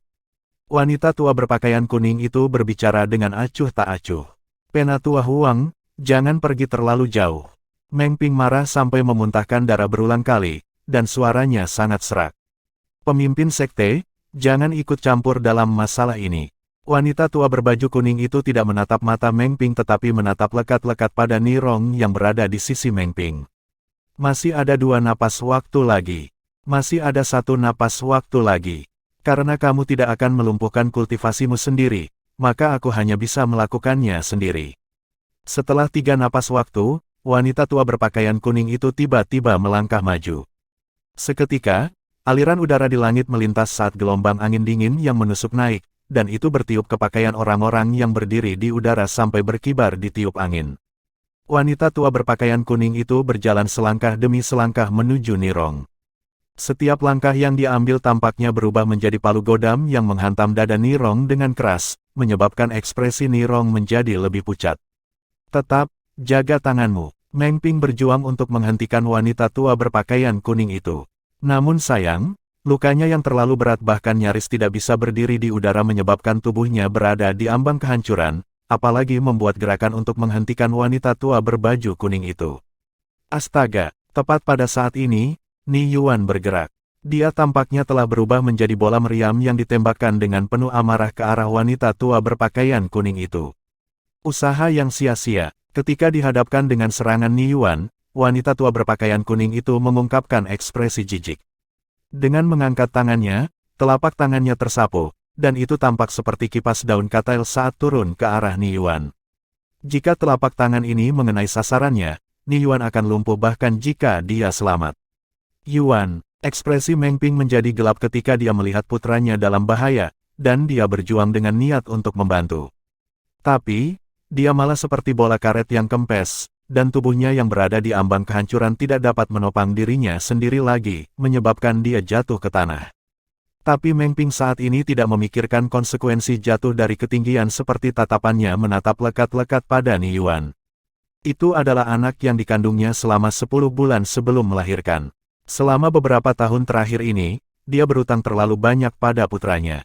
Wanita tua berpakaian kuning itu berbicara dengan acuh tak acuh. Penatua Huang, jangan pergi terlalu jauh. Meng Ping marah sampai memuntahkan darah berulang kali, dan suaranya sangat serak. Pemimpin sekte, jangan ikut campur dalam masalah ini. Wanita tua berbaju kuning itu tidak menatap mata Meng Ping tetapi menatap lekat-lekat pada Nirong yang berada di sisi Meng Ping. Masih ada 2 napas waktu lagi. Masih ada 1 napas waktu lagi. Karena kamu tidak akan melumpuhkan kultivasimu sendiri, maka aku hanya bisa melakukannya sendiri. Setelah 3 napas waktu, wanita tua berpakaian kuning itu tiba-tiba melangkah maju. Seketika, aliran udara di langit melintas saat gelombang angin dingin yang menusuk naik, dan itu bertiup ke pakaian orang-orang yang berdiri di udara sampai berkibar di tiup angin. Wanita tua berpakaian kuning itu berjalan selangkah demi selangkah menuju Nirong. Setiap langkah yang dia ambil tampaknya berubah menjadi palu godam yang menghantam dada Nirong dengan keras, menyebabkan ekspresi Nirong menjadi lebih pucat. Tetap, jaga tanganmu. Meng Ping berjuang untuk menghentikan wanita tua berpakaian kuning itu. Namun sayang, lukanya yang terlalu berat bahkan nyaris tidak bisa berdiri di udara menyebabkan tubuhnya berada di ambang kehancuran, apalagi membuat gerakan untuk menghentikan wanita tua berbaju kuning itu. Astaga, tepat pada saat ini, Ni Yuan bergerak. Dia tampaknya telah berubah menjadi bola meriam yang ditembakkan dengan penuh amarah ke arah wanita tua berpakaian kuning itu. Usaha yang sia-sia. Ketika dihadapkan dengan serangan Ni Yuan, wanita tua berpakaian kuning itu mengungkapkan ekspresi jijik. Dengan mengangkat tangannya, telapak tangannya tersapu, dan itu tampak seperti kipas daun katail saat turun ke arah Ni Yuan. Jika telapak tangan ini mengenai sasarannya, Ni Yuan akan lumpuh bahkan jika dia selamat. Yuan, ekspresi Meng Ping menjadi gelap ketika dia melihat putranya dalam bahaya, dan dia berjuang dengan niat untuk membantu. Tapi, dia malah seperti bola karet yang kempes, dan tubuhnya yang berada di ambang kehancuran tidak dapat menopang dirinya sendiri lagi, menyebabkan dia jatuh ke tanah. Tapi Meng Ping saat ini tidak memikirkan konsekuensi jatuh dari ketinggian seperti tatapannya menatap lekat-lekat pada Ni Yuan. Itu adalah anak yang dikandungnya selama 10 bulan sebelum melahirkan. Selama beberapa tahun terakhir ini, dia berutang terlalu banyak pada putranya.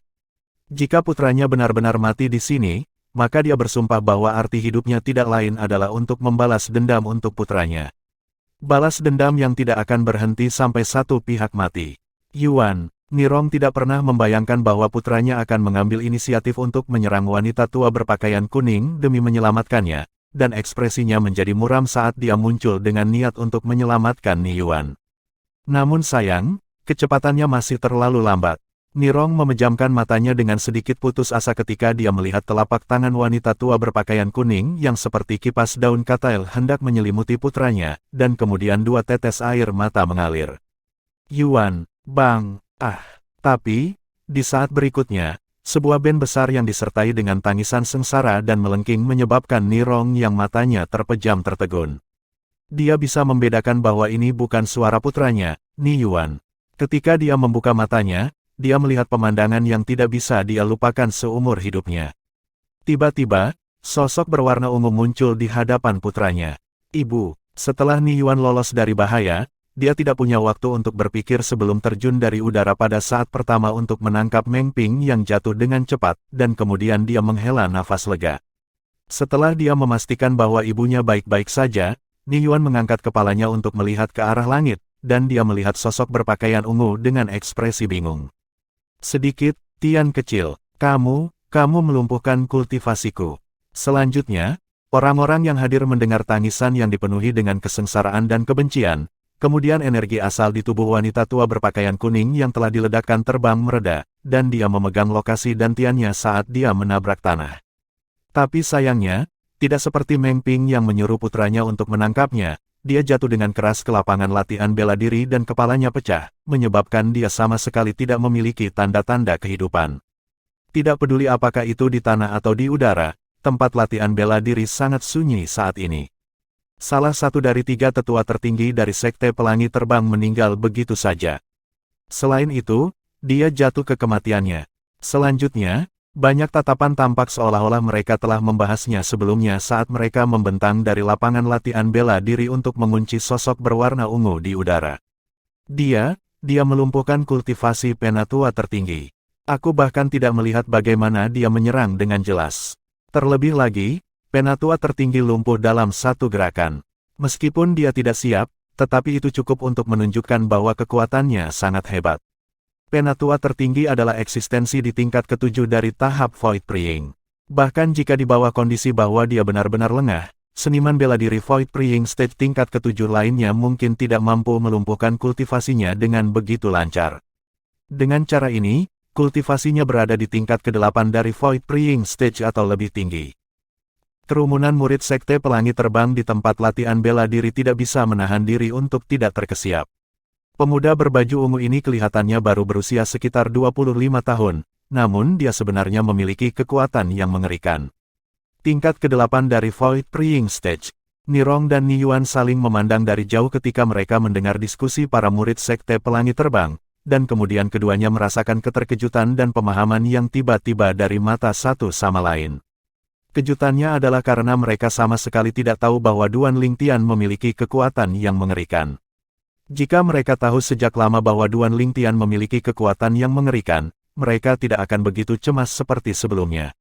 Jika putranya benar-benar mati di sini, maka dia bersumpah bahwa arti hidupnya tidak lain adalah untuk membalas dendam untuk putranya. Balas dendam yang tidak akan berhenti sampai satu pihak mati. Yuan, Nirong tidak pernah membayangkan bahwa putranya akan mengambil inisiatif untuk menyerang wanita tua berpakaian kuning demi menyelamatkannya, dan ekspresinya menjadi muram saat dia muncul dengan niat untuk menyelamatkan Ni Yuan. Namun sayang, kecepatannya masih terlalu lambat. Nirong memejamkan matanya dengan sedikit putus asa ketika dia melihat telapak tangan wanita tua berpakaian kuning yang seperti kipas daun katail hendak menyelimuti putranya, dan kemudian 2 tetes air mata mengalir. Yuan, bang, Tapi, di saat berikutnya, sebuah band besar yang disertai dengan tangisan sengsara dan melengking menyebabkan Nirong yang matanya terpejam tertegun. Dia bisa membedakan bahwa ini bukan suara putranya, Ni Yuan. Ketika dia membuka matanya, dia melihat pemandangan yang tidak bisa dia lupakan seumur hidupnya. Tiba-tiba, sosok berwarna ungu muncul di hadapan putranya. Ibu, setelah Ni Yuan lolos dari bahaya, dia tidak punya waktu untuk berpikir sebelum terjun dari udara pada saat pertama untuk menangkap Meng Ping yang jatuh dengan cepat, dan kemudian dia menghela nafas lega. Setelah dia memastikan bahwa ibunya baik-baik saja, Ni Yuan mengangkat kepalanya untuk melihat ke arah langit, dan dia melihat sosok berpakaian ungu dengan ekspresi bingung. Sedikit, Tian kecil, kamu melumpuhkan kultivasiku. Selanjutnya, orang-orang yang hadir mendengar tangisan yang dipenuhi dengan kesengsaraan dan kebencian, kemudian energi asal di tubuh wanita tua berpakaian kuning yang telah diledakkan terbang mereda, dan dia memegang lokasi dantiannya saat dia menabrak tanah. Tapi sayangnya, tidak seperti Meng Ping yang menyuruh putranya untuk menangkapnya, dia jatuh dengan keras ke lapangan latihan bela diri dan kepalanya pecah, menyebabkan dia sama sekali tidak memiliki tanda-tanda kehidupan. Tidak peduli apakah itu di tanah atau di udara, tempat latihan bela diri sangat sunyi saat ini. Salah satu dari 3 tetua tertinggi dari Sekte Pelangi Terbang meninggal begitu saja. Selain itu, dia jatuh ke kematiannya. Selanjutnya, banyak tatapan tampak seolah-olah mereka telah membahasnya sebelumnya saat mereka membentang dari lapangan latihan bela diri untuk mengunci sosok berwarna ungu di udara. Dia melumpuhkan kultivasi penatua tertinggi. Aku bahkan tidak melihat bagaimana dia menyerang dengan jelas. Terlebih lagi, penatua tertinggi lumpuh dalam satu gerakan. Meskipun dia tidak siap, tetapi itu cukup untuk menunjukkan bahwa kekuatannya sangat hebat. Penatua tertinggi adalah eksistensi di tingkat ke-7 dari tahap Void Praying. Bahkan jika di bawah kondisi bahwa dia benar-benar lengah, seniman bela diri Void Praying Stage tingkat ke-7 lainnya mungkin tidak mampu melumpuhkan kultivasinya dengan begitu lancar. Dengan cara ini, kultivasinya berada di tingkat ke-8 dari Void Praying Stage atau lebih tinggi. Kerumunan murid Sekte Pelangi Terbang di tempat latihan bela diri tidak bisa menahan diri untuk tidak terkesiap. Pemuda berbaju ungu ini kelihatannya baru berusia sekitar 25 tahun, namun dia sebenarnya memiliki kekuatan yang mengerikan. Tingkat ke-8 dari Void Praying Stage. Nirong dan Niyuan saling memandang dari jauh ketika mereka mendengar diskusi para murid Sekte Pelangi Terbang, dan kemudian keduanya merasakan keterkejutan dan pemahaman yang tiba-tiba dari mata satu sama lain. Kejutannya adalah karena mereka sama sekali tidak tahu bahwa Duan Lingtian memiliki kekuatan yang mengerikan. Jika mereka tahu sejak lama bahwa Duan Lingtian memiliki kekuatan yang mengerikan, mereka tidak akan begitu cemas seperti sebelumnya.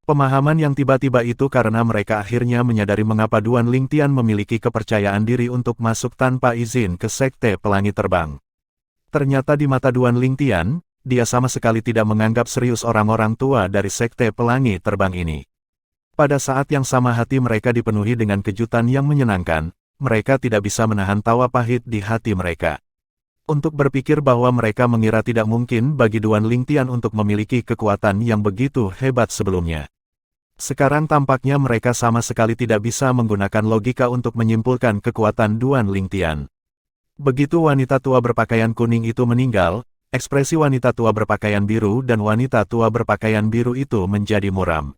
Pemahaman yang tiba-tiba itu karena mereka akhirnya menyadari mengapa Duan Lingtian memiliki kepercayaan diri untuk masuk tanpa izin ke Sekte Pelangi Terbang. Ternyata di mata Duan Lingtian, dia sama sekali tidak menganggap serius orang-orang tua dari Sekte Pelangi Terbang ini. Pada saat yang sama hati mereka dipenuhi dengan kejutan yang menyenangkan, mereka tidak bisa menahan tawa pahit di hati mereka. Untuk berpikir bahwa mereka mengira tidak mungkin bagi Duan Lingtian untuk memiliki kekuatan yang begitu hebat sebelumnya. Sekarang tampaknya mereka sama sekali tidak bisa menggunakan logika untuk menyimpulkan kekuatan Duan Lingtian. Begitu wanita tua berpakaian kuning itu meninggal, ekspresi wanita tua berpakaian biru dan wanita tua berpakaian biru itu menjadi muram.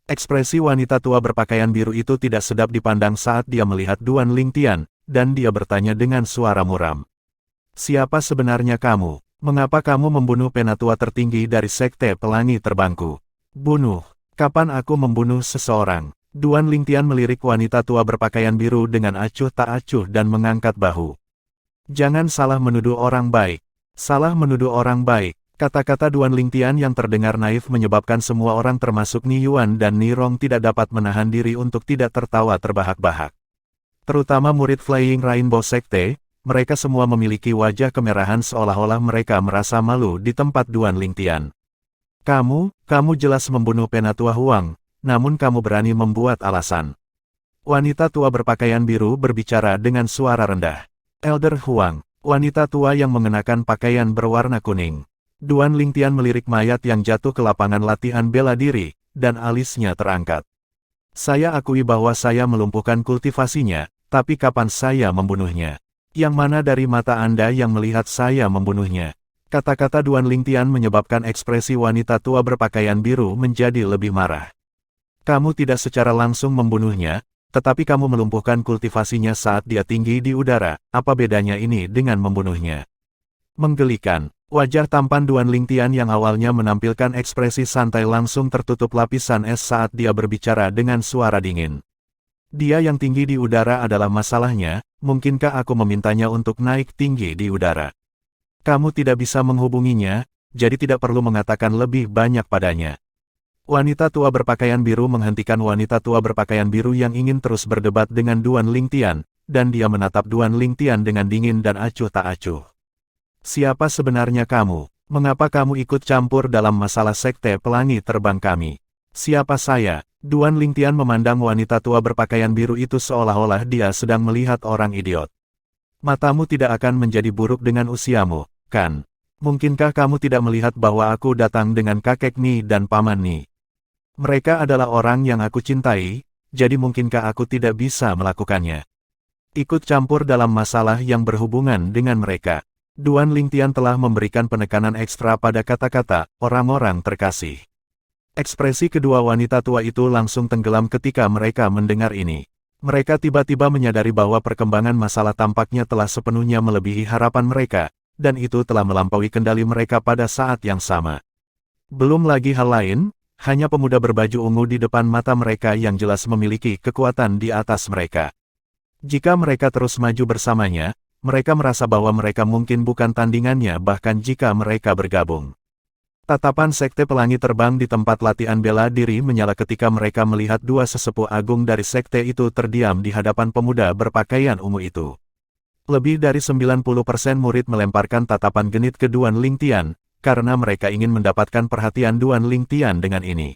Ekspresi wanita tua berpakaian biru itu tidak sedap dipandang saat dia melihat Duan Lingtian, dan dia bertanya dengan suara muram. Siapa sebenarnya kamu? Mengapa kamu membunuh penatua tertinggi dari Sekte Pelangi Terbangku? Bunuh. Kapan aku membunuh seseorang? Duan Lingtian melirik wanita tua berpakaian biru dengan acuh tak acuh dan mengangkat bahu. Jangan salah menuduh orang baik. Salah menuduh orang baik. Kata-kata Duan Lingtian yang terdengar naif menyebabkan semua orang termasuk Niyuan dan Nirong tidak dapat menahan diri untuk tidak tertawa terbahak-bahak. Terutama murid Flying Rainbow Sekte, mereka semua memiliki wajah kemerahan seolah-olah mereka merasa malu di tempat Duan Lingtian. Kamu jelas membunuh Penatua Huang, namun kamu berani membuat alasan. Wanita tua berpakaian biru berbicara dengan suara rendah. Elder Huang, wanita tua yang mengenakan pakaian berwarna kuning. Duan Lingtian melirik mayat yang jatuh ke lapangan latihan bela diri, dan alisnya terangkat. Saya akui bahwa saya melumpuhkan kultivasinya, tapi kapan saya membunuhnya? Yang mana dari mata Anda yang melihat saya membunuhnya? Kata-kata Duan Lingtian menyebabkan ekspresi wanita tua berpakaian biru menjadi lebih marah. Kamu tidak secara langsung membunuhnya, tetapi kamu melumpuhkan kultivasinya saat dia tinggi di udara. Apa bedanya ini dengan membunuhnya? Menggelikan. Wajah tampan Duan Lingtian yang awalnya menampilkan ekspresi santai langsung tertutup lapisan es saat dia berbicara dengan suara dingin. Dia yang tinggi di udara adalah masalahnya, mungkinkah aku memintanya untuk naik tinggi di udara? Kamu tidak bisa menghubunginya, jadi tidak perlu mengatakan lebih banyak padanya. Wanita tua berpakaian biru menghentikan wanita tua berpakaian biru yang ingin terus berdebat dengan Duan Lingtian, dan dia menatap Duan Lingtian dengan dingin dan acuh tak acuh. Siapa sebenarnya kamu? Mengapa kamu ikut campur dalam masalah sekte pelangi terbang kami? Siapa saya? Duan Lingtian memandang wanita tua berpakaian biru itu seolah-olah dia sedang melihat orang idiot. Matamu tidak akan menjadi buruk dengan usiamu, kan? Mungkinkah kamu tidak melihat bahwa aku datang dengan kakek Ni dan paman Ni? Mereka adalah orang yang aku cintai, jadi mungkinkah aku tidak bisa melakukannya? Ikut campur dalam masalah yang berhubungan dengan mereka. Duan Lingtian telah memberikan penekanan ekstra pada kata-kata, orang-orang terkasih. Ekspresi kedua wanita tua itu langsung tenggelam ketika mereka mendengar ini. Mereka tiba-tiba menyadari bahwa perkembangan masalah tampaknya telah sepenuhnya melebihi harapan mereka, dan itu telah melampaui kendali mereka pada saat yang sama. Belum lagi hal lain, hanya pemuda berbaju ungu di depan mata mereka yang jelas memiliki kekuatan di atas mereka. Jika mereka terus maju bersamanya, mereka merasa bahwa mereka mungkin bukan tandingannya bahkan jika mereka bergabung. Tatapan Sekte Pelangi Terbang di tempat latihan bela diri menyala ketika mereka melihat dua sesepuh agung dari sekte itu terdiam di hadapan pemuda berpakaian ungu itu. Lebih dari 90% murid melemparkan tatapan genit ke Duan Lingtian, karena mereka ingin mendapatkan perhatian Duan Lingtian dengan ini.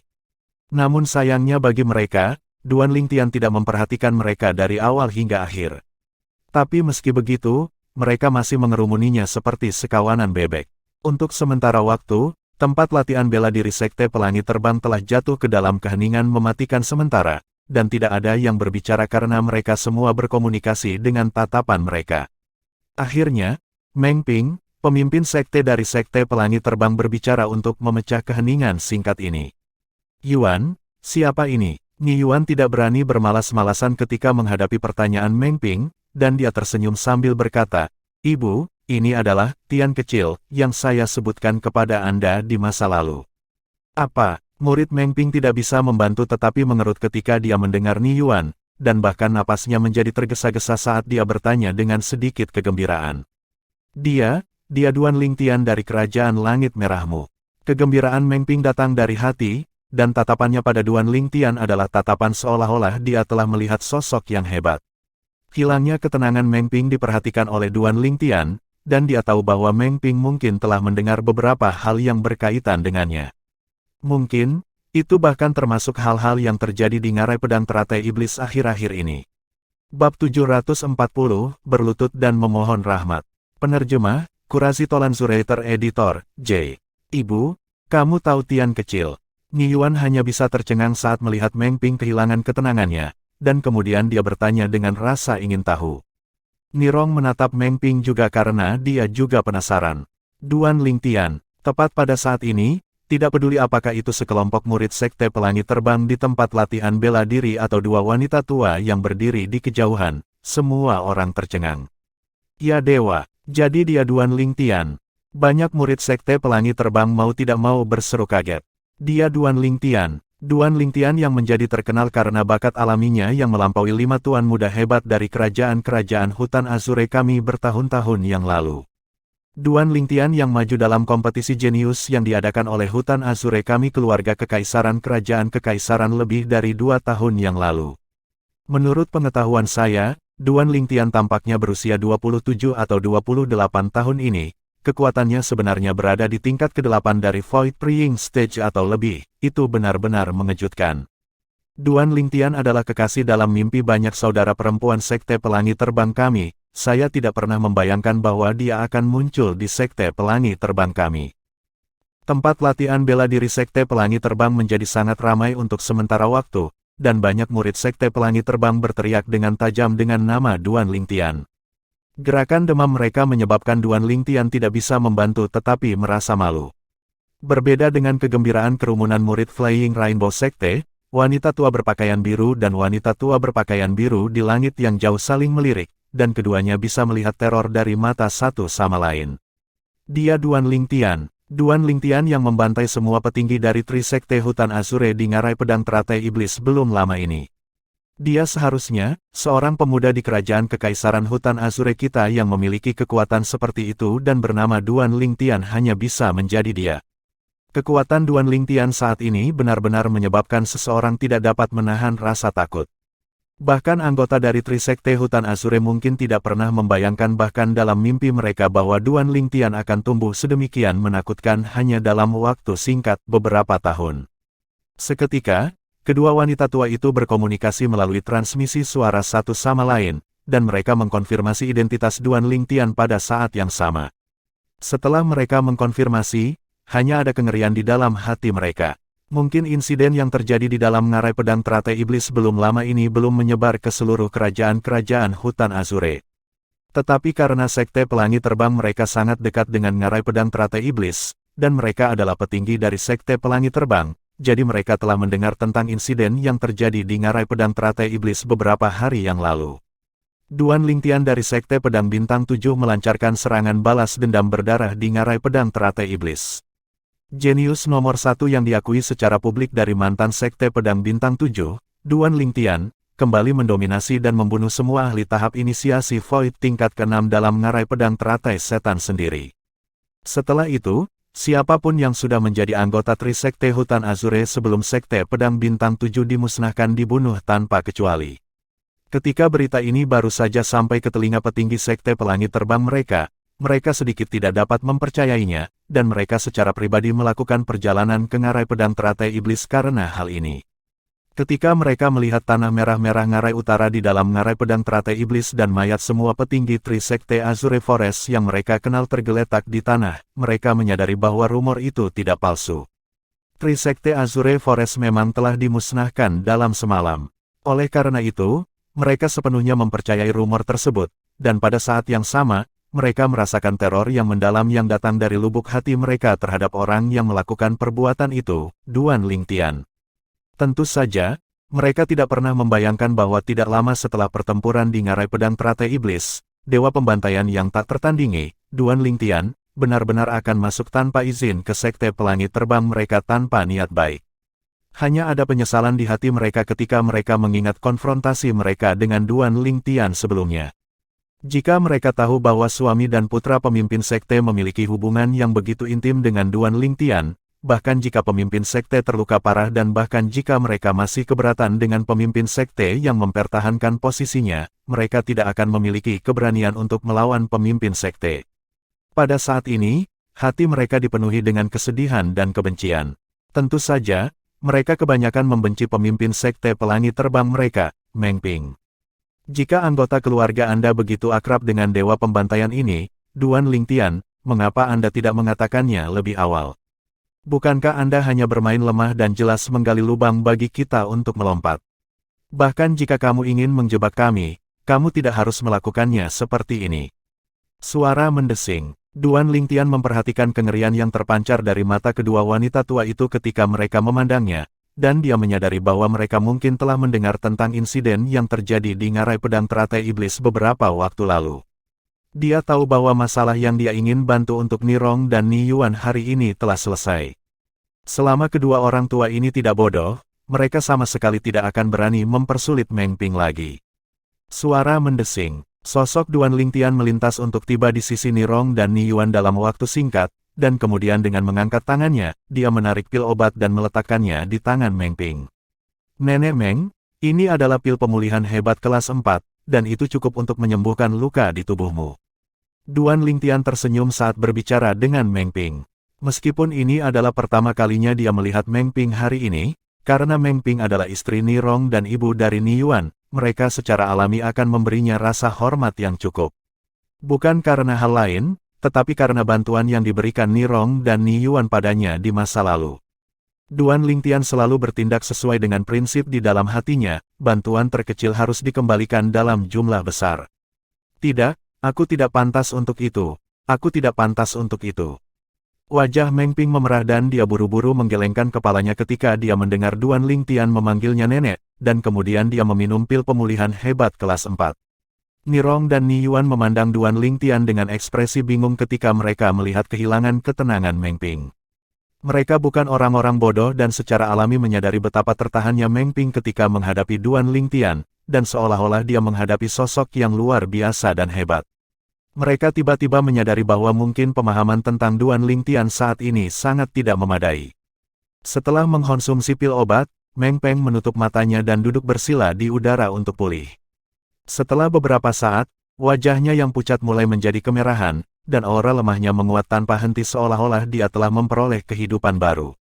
Namun sayangnya bagi mereka, Duan Lingtian tidak memperhatikan mereka dari awal hingga akhir. Tapi meski begitu, mereka masih mengerumuninya seperti sekawanan bebek. Untuk sementara waktu, tempat latihan bela diri Sekte Pelangi Terbang telah jatuh ke dalam keheningan mematikan sementara, dan tidak ada yang berbicara karena mereka semua berkomunikasi dengan tatapan mereka. Akhirnya, Meng Ping, pemimpin sekte dari Sekte Pelangi Terbang berbicara untuk memecah keheningan singkat ini. Yuan, siapa ini? Ni Yuan tidak berani bermalas-malasan ketika menghadapi pertanyaan Meng Ping, dan dia tersenyum sambil berkata, "Ibu, ini adalah Tian kecil yang saya sebutkan kepada Anda di masa lalu." Apa? Murid Meng Ping tidak bisa membantu tetapi mengerut ketika dia mendengar Ni Yuan, dan bahkan napasnya menjadi tergesa-gesa saat dia bertanya dengan sedikit kegembiraan. Dia Duan Lingtian dari Kerajaan Langit Merahmu. Kegembiraan Meng Ping datang dari hati, dan tatapannya pada Duan Lingtian adalah tatapan seolah-olah dia telah melihat sosok yang hebat. Hilangnya ketenangan Meng Ping diperhatikan oleh Duan Lingtian, dan dia tahu bahwa Meng Ping mungkin telah mendengar beberapa hal yang berkaitan dengannya. Mungkin, itu bahkan termasuk hal-hal yang terjadi di ngarai pedang teratai iblis akhir-akhir ini. Bab 740, Berlutut dan Memohon Rahmat. Penerjemah, Kurasi Tolan Zuraiter Editor, J. Ibu, kamu tahu Tian kecil. Ni Yuan hanya bisa tercengang saat melihat Meng Ping kehilangan ketenangannya, dan kemudian dia bertanya dengan rasa ingin tahu. Nirong menatap Meng Ping juga karena dia juga penasaran. Duan Lingtian, tepat pada saat ini, tidak peduli apakah itu sekelompok murid Sekte Pelangi Terbang di tempat latihan bela diri atau dua wanita tua yang berdiri di kejauhan, semua orang tercengang. Ya dewa, jadi dia Duan Lingtian. Banyak murid Sekte Pelangi Terbang mau tidak mau berseru kaget. Dia Duan Lingtian. Duan Lingtian yang menjadi terkenal karena bakat alaminya yang melampaui 5 tuan muda hebat dari kerajaan-kerajaan hutan Azure kami bertahun-tahun yang lalu. Duan Lingtian yang maju dalam kompetisi jenius yang diadakan oleh hutan Azure kami keluarga kekaisaran kerajaan kekaisaran lebih dari 2 tahun yang lalu. Menurut pengetahuan saya, Duan Lingtian tampaknya berusia 27 atau 28 tahun ini. Kekuatannya sebenarnya berada di tingkat ke-8 dari Void Praying Stage atau lebih, itu benar-benar mengejutkan. Duan Lingtian adalah kekasih dalam mimpi banyak saudara perempuan Sekte Pelangi Terbang kami, saya tidak pernah membayangkan bahwa dia akan muncul di Sekte Pelangi Terbang kami. Tempat latihan bela diri Sekte Pelangi Terbang menjadi sangat ramai untuk sementara waktu, dan banyak murid Sekte Pelangi Terbang berteriak dengan tajam dengan nama Duan Lingtian. Gerakan demam mereka menyebabkan Duan Lingtian tidak bisa membantu tetapi merasa malu. Berbeda dengan kegembiraan kerumunan murid Flying Rainbow Sekte, wanita tua berpakaian biru dan wanita tua berpakaian biru di langit yang jauh saling melirik, dan keduanya bisa melihat teror dari mata satu sama lain. Dia Duan Lingtian yang membantai semua petinggi dari Tri Sekte Hutan Azure di ngarai pedang teratai iblis belum lama ini. Dia seharusnya, seorang pemuda di kerajaan kekaisaran hutan Azure kita yang memiliki kekuatan seperti itu dan bernama Duan Lingtian hanya bisa menjadi dia. Kekuatan Duan Lingtian saat ini benar-benar menyebabkan seseorang tidak dapat menahan rasa takut. Bahkan anggota dari Trisekte Hutan Azure mungkin tidak pernah membayangkan bahkan dalam mimpi mereka bahwa Duan Lingtian akan tumbuh sedemikian menakutkan hanya dalam waktu singkat beberapa tahun. Seketika, kedua wanita tua itu berkomunikasi melalui transmisi suara satu sama lain, dan mereka mengkonfirmasi identitas Duan Lingtian pada saat yang sama. Setelah mereka mengkonfirmasi, hanya ada kengerian di dalam hati mereka. Mungkin insiden yang terjadi di dalam ngarai pedang teratai iblis belum lama ini belum menyebar ke seluruh kerajaan-kerajaan hutan Azure. Tetapi karena sekte pelangi terbang mereka sangat dekat dengan ngarai pedang teratai iblis, dan mereka adalah petinggi dari sekte pelangi terbang, jadi mereka telah mendengar tentang insiden yang terjadi di ngarai pedang teratai iblis beberapa hari yang lalu. Duan Lingtian dari sekte pedang bintang 7 melancarkan serangan balas dendam berdarah di ngarai pedang teratai iblis. Jenius nomor 1 yang diakui secara publik dari mantan sekte pedang bintang 7, Duan Lingtian, kembali mendominasi dan membunuh semua ahli tahap inisiasi Void tingkat ke-6 dalam ngarai pedang teratai setan sendiri. Setelah itu, siapapun yang sudah menjadi anggota Trisekte Hutan Azure sebelum sekte pedang bintang 7 dimusnahkan dibunuh tanpa kecuali. Ketika berita ini baru saja sampai ke telinga petinggi sekte pelangi terbang mereka sedikit tidak dapat mempercayainya, dan mereka secara pribadi melakukan perjalanan ke ngarai pedang teratai iblis karena hal ini. Ketika mereka melihat tanah merah-merah ngarai utara di dalam ngarai pedang teratai iblis dan mayat semua petinggi Trisekte Azure Forest yang mereka kenal tergeletak di tanah, mereka menyadari bahwa rumor itu tidak palsu. Trisekte Azure Forest memang telah dimusnahkan dalam semalam. Oleh karena itu, mereka sepenuhnya mempercayai rumor tersebut, dan pada saat yang sama, mereka merasakan teror yang mendalam yang datang dari lubuk hati mereka terhadap orang yang melakukan perbuatan itu, Duan Lingtian. Tentu saja, mereka tidak pernah membayangkan bahwa tidak lama setelah pertempuran di ngarai pedang teratai iblis, dewa pembantaian yang tak tertandingi, Duan Lingtian, benar-benar akan masuk tanpa izin ke sekte pelangi terbang mereka tanpa niat baik. Hanya ada penyesalan di hati mereka ketika mereka mengingat konfrontasi mereka dengan Duan Lingtian sebelumnya. Jika mereka tahu bahwa suami dan putra pemimpin sekte memiliki hubungan yang begitu intim dengan Duan Lingtian, bahkan jika pemimpin sekte terluka parah dan bahkan jika mereka masih keberatan dengan pemimpin sekte yang mempertahankan posisinya, mereka tidak akan memiliki keberanian untuk melawan pemimpin sekte. Pada saat ini, hati mereka dipenuhi dengan kesedihan dan kebencian. Tentu saja, mereka kebanyakan membenci pemimpin sekte pelangi terbang mereka, Meng Ping. Jika anggota keluarga Anda begitu akrab dengan dewa pembantaian ini, Duan Lingtian, mengapa Anda tidak mengatakannya lebih awal? Bukankah Anda hanya bermain lemah dan jelas menggali lubang bagi kita untuk melompat? Bahkan jika kamu ingin menjebak kami, kamu tidak harus melakukannya seperti ini. Suara mendesing. Duan Lingtian memperhatikan kengerian yang terpancar dari mata kedua wanita tua itu ketika mereka memandangnya, dan dia menyadari bahwa mereka mungkin telah mendengar tentang insiden yang terjadi di ngarai pedang teratai iblis beberapa waktu lalu. Dia tahu bahwa masalah yang dia ingin bantu untuk Nirong dan Ni Yuan hari ini telah selesai. Selama kedua orang tua ini tidak bodoh, mereka sama sekali tidak akan berani mempersulit Meng Ping lagi. Suara mendesing. Sosok Duan Lingtian melintas untuk tiba di sisi Nirong dan Ni Yuan dalam waktu singkat, dan kemudian dengan mengangkat tangannya, dia menarik pil obat dan meletakkannya di tangan Meng Ping. Nenek Meng, ini adalah pil pemulihan hebat kelas 4, dan itu cukup untuk menyembuhkan luka di tubuhmu. Duan Lingtian tersenyum saat berbicara dengan Meng Ping. Meskipun ini adalah pertama kalinya dia melihat Meng Ping hari ini, karena Meng Ping adalah istri Nirong dan ibu dari Ni Yuan, mereka secara alami akan memberinya rasa hormat yang cukup. Bukan karena hal lain, tetapi karena bantuan yang diberikan Nirong dan Ni Yuan padanya di masa lalu. Duan Lingtian selalu bertindak sesuai dengan prinsip di dalam hatinya, bantuan terkecil harus dikembalikan dalam jumlah besar. Tidak, aku tidak pantas untuk itu, aku tidak pantas untuk itu. Wajah Meng Ping memerah dan dia buru-buru menggelengkan kepalanya ketika dia mendengar Duan Lingtian memanggilnya nenek, dan kemudian dia meminum pil pemulihan hebat kelas 4. Nirong dan Ni Yuan memandang Duan Lingtian dengan ekspresi bingung ketika mereka melihat kehilangan ketenangan Meng Ping. Mereka bukan orang-orang bodoh dan secara alami menyadari betapa tertahannya Meng Ping ketika menghadapi Duan Lingtian, dan seolah-olah dia menghadapi sosok yang luar biasa dan hebat. Mereka tiba-tiba menyadari bahwa mungkin pemahaman tentang Duan Lingtian saat ini sangat tidak memadai. Setelah mengkonsumsi pil obat, Meng Peng menutup matanya dan duduk bersila di udara untuk pulih. Setelah beberapa saat, wajahnya yang pucat mulai menjadi kemerahan, dan aura lemahnya menguat tanpa henti seolah-olah dia telah memperoleh kehidupan baru.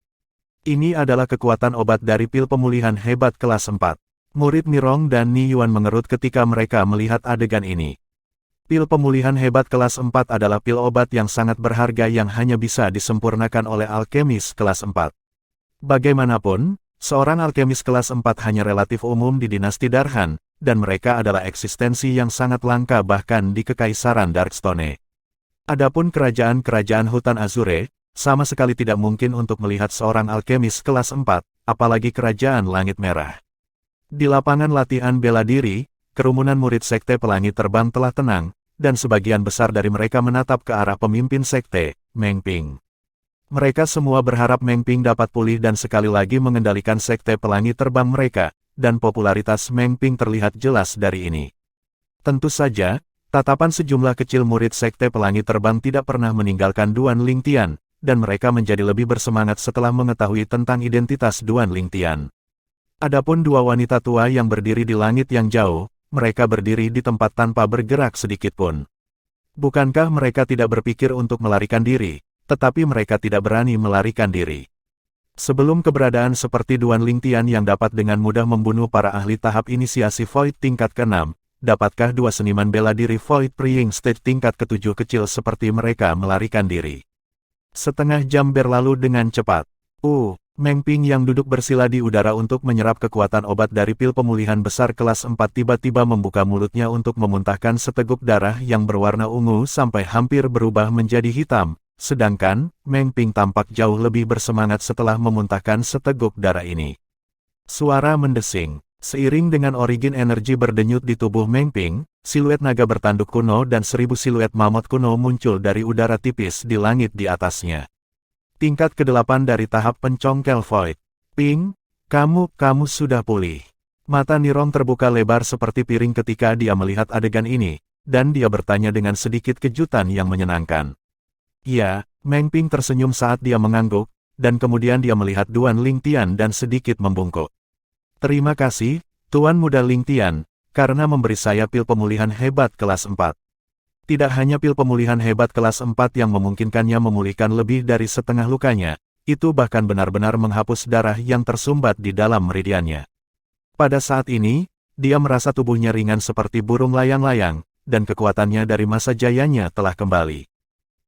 Ini adalah kekuatan obat dari pil pemulihan hebat kelas 4. Murid Nirong dan Ni Yuan mengerut ketika mereka melihat adegan ini. Pil pemulihan hebat kelas 4 adalah pil obat yang sangat berharga yang hanya bisa disempurnakan oleh alkemis kelas 4. Bagaimanapun, seorang alkemis kelas 4 hanya relatif umum di dinasti Darhan, dan mereka adalah eksistensi yang sangat langka bahkan di Kekaisaran Darkstone. Adapun kerajaan-kerajaan hutan Azure, sama sekali tidak mungkin untuk melihat seorang alkemis kelas 4, apalagi kerajaan Langit Merah. Di lapangan latihan bela diri, kerumunan murid Sekte Pelangi Terbang telah tenang, dan sebagian besar dari mereka menatap ke arah pemimpin sekte, Meng Ping. Mereka semua berharap Meng Ping dapat pulih dan sekali lagi mengendalikan Sekte Pelangi Terbang mereka, dan popularitas Meng Ping terlihat jelas dari ini. Tentu saja, tatapan sejumlah kecil murid Sekte Pelangi Terbang tidak pernah meninggalkan Duan Lingtian, dan mereka menjadi lebih bersemangat setelah mengetahui tentang identitas Duan Lingtian. Adapun dua wanita tua yang berdiri di langit yang jauh, mereka berdiri di tempat tanpa bergerak sedikitpun. Bukankah mereka tidak berpikir untuk melarikan diri, tetapi mereka tidak berani melarikan diri. Sebelum keberadaan seperti Duan Lingtian yang dapat dengan mudah membunuh para ahli tahap inisiasi Void tingkat ke-6, dapatkah dua seniman bela diri Void Praying Stage tingkat ke-7 kecil seperti mereka melarikan diri? Setengah jam berlalu dengan cepat. Meng Ping yang duduk bersila di udara untuk menyerap kekuatan obat dari pil pemulihan besar kelas 4 tiba-tiba membuka mulutnya untuk memuntahkan seteguk darah yang berwarna ungu sampai hampir berubah menjadi hitam, sedangkan Meng Ping tampak jauh lebih bersemangat setelah memuntahkan seteguk darah ini. Suara mendesing. Seiring dengan origin energi berdenyut di tubuh Meng Ping, siluet naga bertanduk kuno dan 1000 siluet mamut kuno muncul dari udara tipis di langit di atasnya. Tingkat ke-8 dari tahap pencongkel Void. Ping, kamu sudah pulih. Mata Nirong terbuka lebar seperti piring ketika dia melihat adegan ini, dan dia bertanya dengan sedikit kejutan yang menyenangkan. Ya, Meng Ping tersenyum saat dia mengangguk, dan kemudian dia melihat Duan Lingtian dan sedikit membungkuk. Terima kasih, Tuan Muda Lingtian, karena memberi saya pil pemulihan hebat kelas 4. Tidak hanya pil pemulihan hebat kelas 4 yang memungkinkannya memulihkan lebih dari setengah lukanya, itu bahkan benar-benar menghapus darah yang tersumbat di dalam meridiannya. Pada saat ini, dia merasa tubuhnya ringan seperti burung layang-layang, dan kekuatannya dari masa jayanya telah kembali.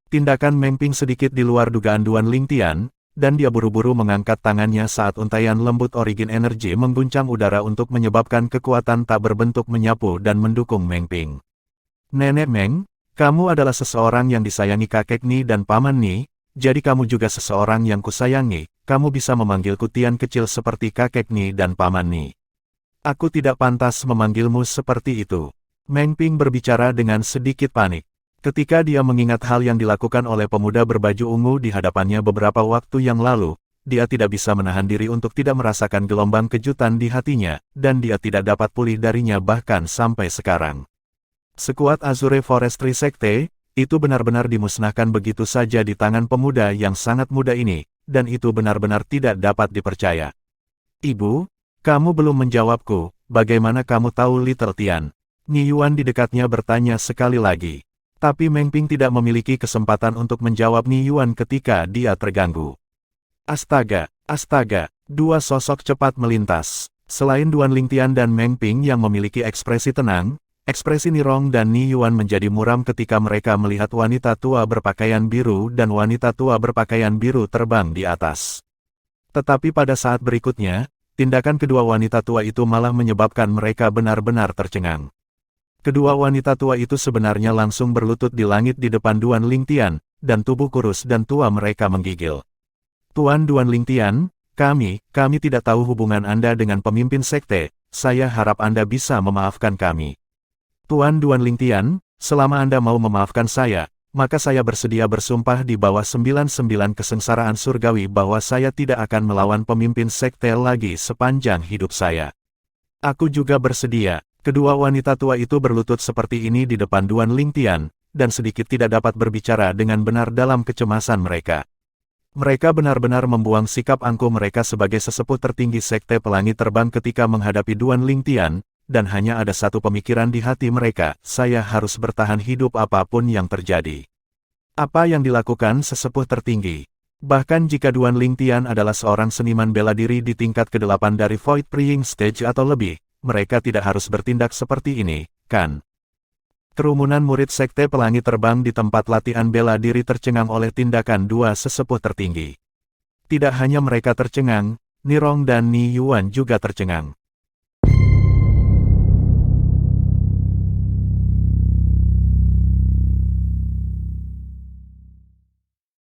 Tindakan Meng Ping sedikit di luar dugaan Duan Lingtian, dan dia buru-buru mengangkat tangannya saat untaian lembut origin energi mengguncang udara untuk menyebabkan kekuatan tak berbentuk menyapu dan mendukung Meng Ping. Nenek Meng, kamu adalah seseorang yang disayangi kakek Ni dan paman Ni, jadi kamu juga seseorang yang kusayangi, kamu bisa memanggilku Tian kecil seperti kakek Ni dan paman Ni. Aku tidak pantas memanggilmu seperti itu. Meng Ping berbicara dengan sedikit panik. Ketika dia mengingat hal yang dilakukan oleh pemuda berbaju ungu di hadapannya beberapa waktu yang lalu, dia tidak bisa menahan diri untuk tidak merasakan gelombang kejutan di hatinya, dan dia tidak dapat pulih darinya bahkan sampai sekarang. Sekuat Azure Forestry Sekte, itu benar-benar dimusnahkan begitu saja di tangan pemuda yang sangat muda ini, dan itu benar-benar tidak dapat dipercaya. Ibu, kamu belum menjawabku, bagaimana kamu tahu Little Tian? Ni Yuan di dekatnya bertanya sekali lagi. Tapi Meng Ping tidak memiliki kesempatan untuk menjawab Ni Yuan ketika dia terganggu. Astaga, dua sosok cepat melintas. Selain Duan Lingtian dan Meng Ping yang memiliki ekspresi tenang, ekspresi Nirong dan Ni Yuan menjadi muram ketika mereka melihat wanita tua berpakaian biru dan wanita tua berpakaian biru terbang di atas. Tetapi pada saat berikutnya, tindakan kedua wanita tua itu malah menyebabkan mereka benar-benar tercengang. Kedua wanita tua itu sebenarnya langsung berlutut di langit di depan Duan Lingtian, dan tubuh kurus dan tua mereka menggigil. Tuan Duan Lingtian, kami tidak tahu hubungan Anda dengan pemimpin sekte, saya harap Anda bisa memaafkan kami. Tuan Duan Lingtian, selama Anda mau memaafkan saya, maka saya bersedia bersumpah di bawah 99 kesengsaraan surgawi bahwa saya tidak akan melawan pemimpin sekte lagi sepanjang hidup saya. Aku juga bersedia. Kedua wanita tua itu berlutut seperti ini di depan Duan Lingtian, dan sedikit tidak dapat berbicara dengan benar dalam kecemasan mereka. Mereka benar-benar membuang sikap angkuh mereka sebagai sesepuh tertinggi Sekte Pelangi Terbang ketika menghadapi Duan Lingtian, dan hanya ada satu pemikiran di hati mereka, saya harus bertahan hidup apapun yang terjadi. Apa yang dilakukan sesepuh tertinggi? Bahkan jika Duan Lingtian adalah seorang seniman bela diri di tingkat ke-8 dari Void Praying Stage atau lebih, mereka tidak harus bertindak seperti ini, kan? Kerumunan murid Sekte Pelangi Terbang di tempat latihan bela diri tercengang oleh tindakan dua sesepuh tertinggi. Tidak hanya mereka tercengang, Nirong dan Ni Yuan juga tercengang.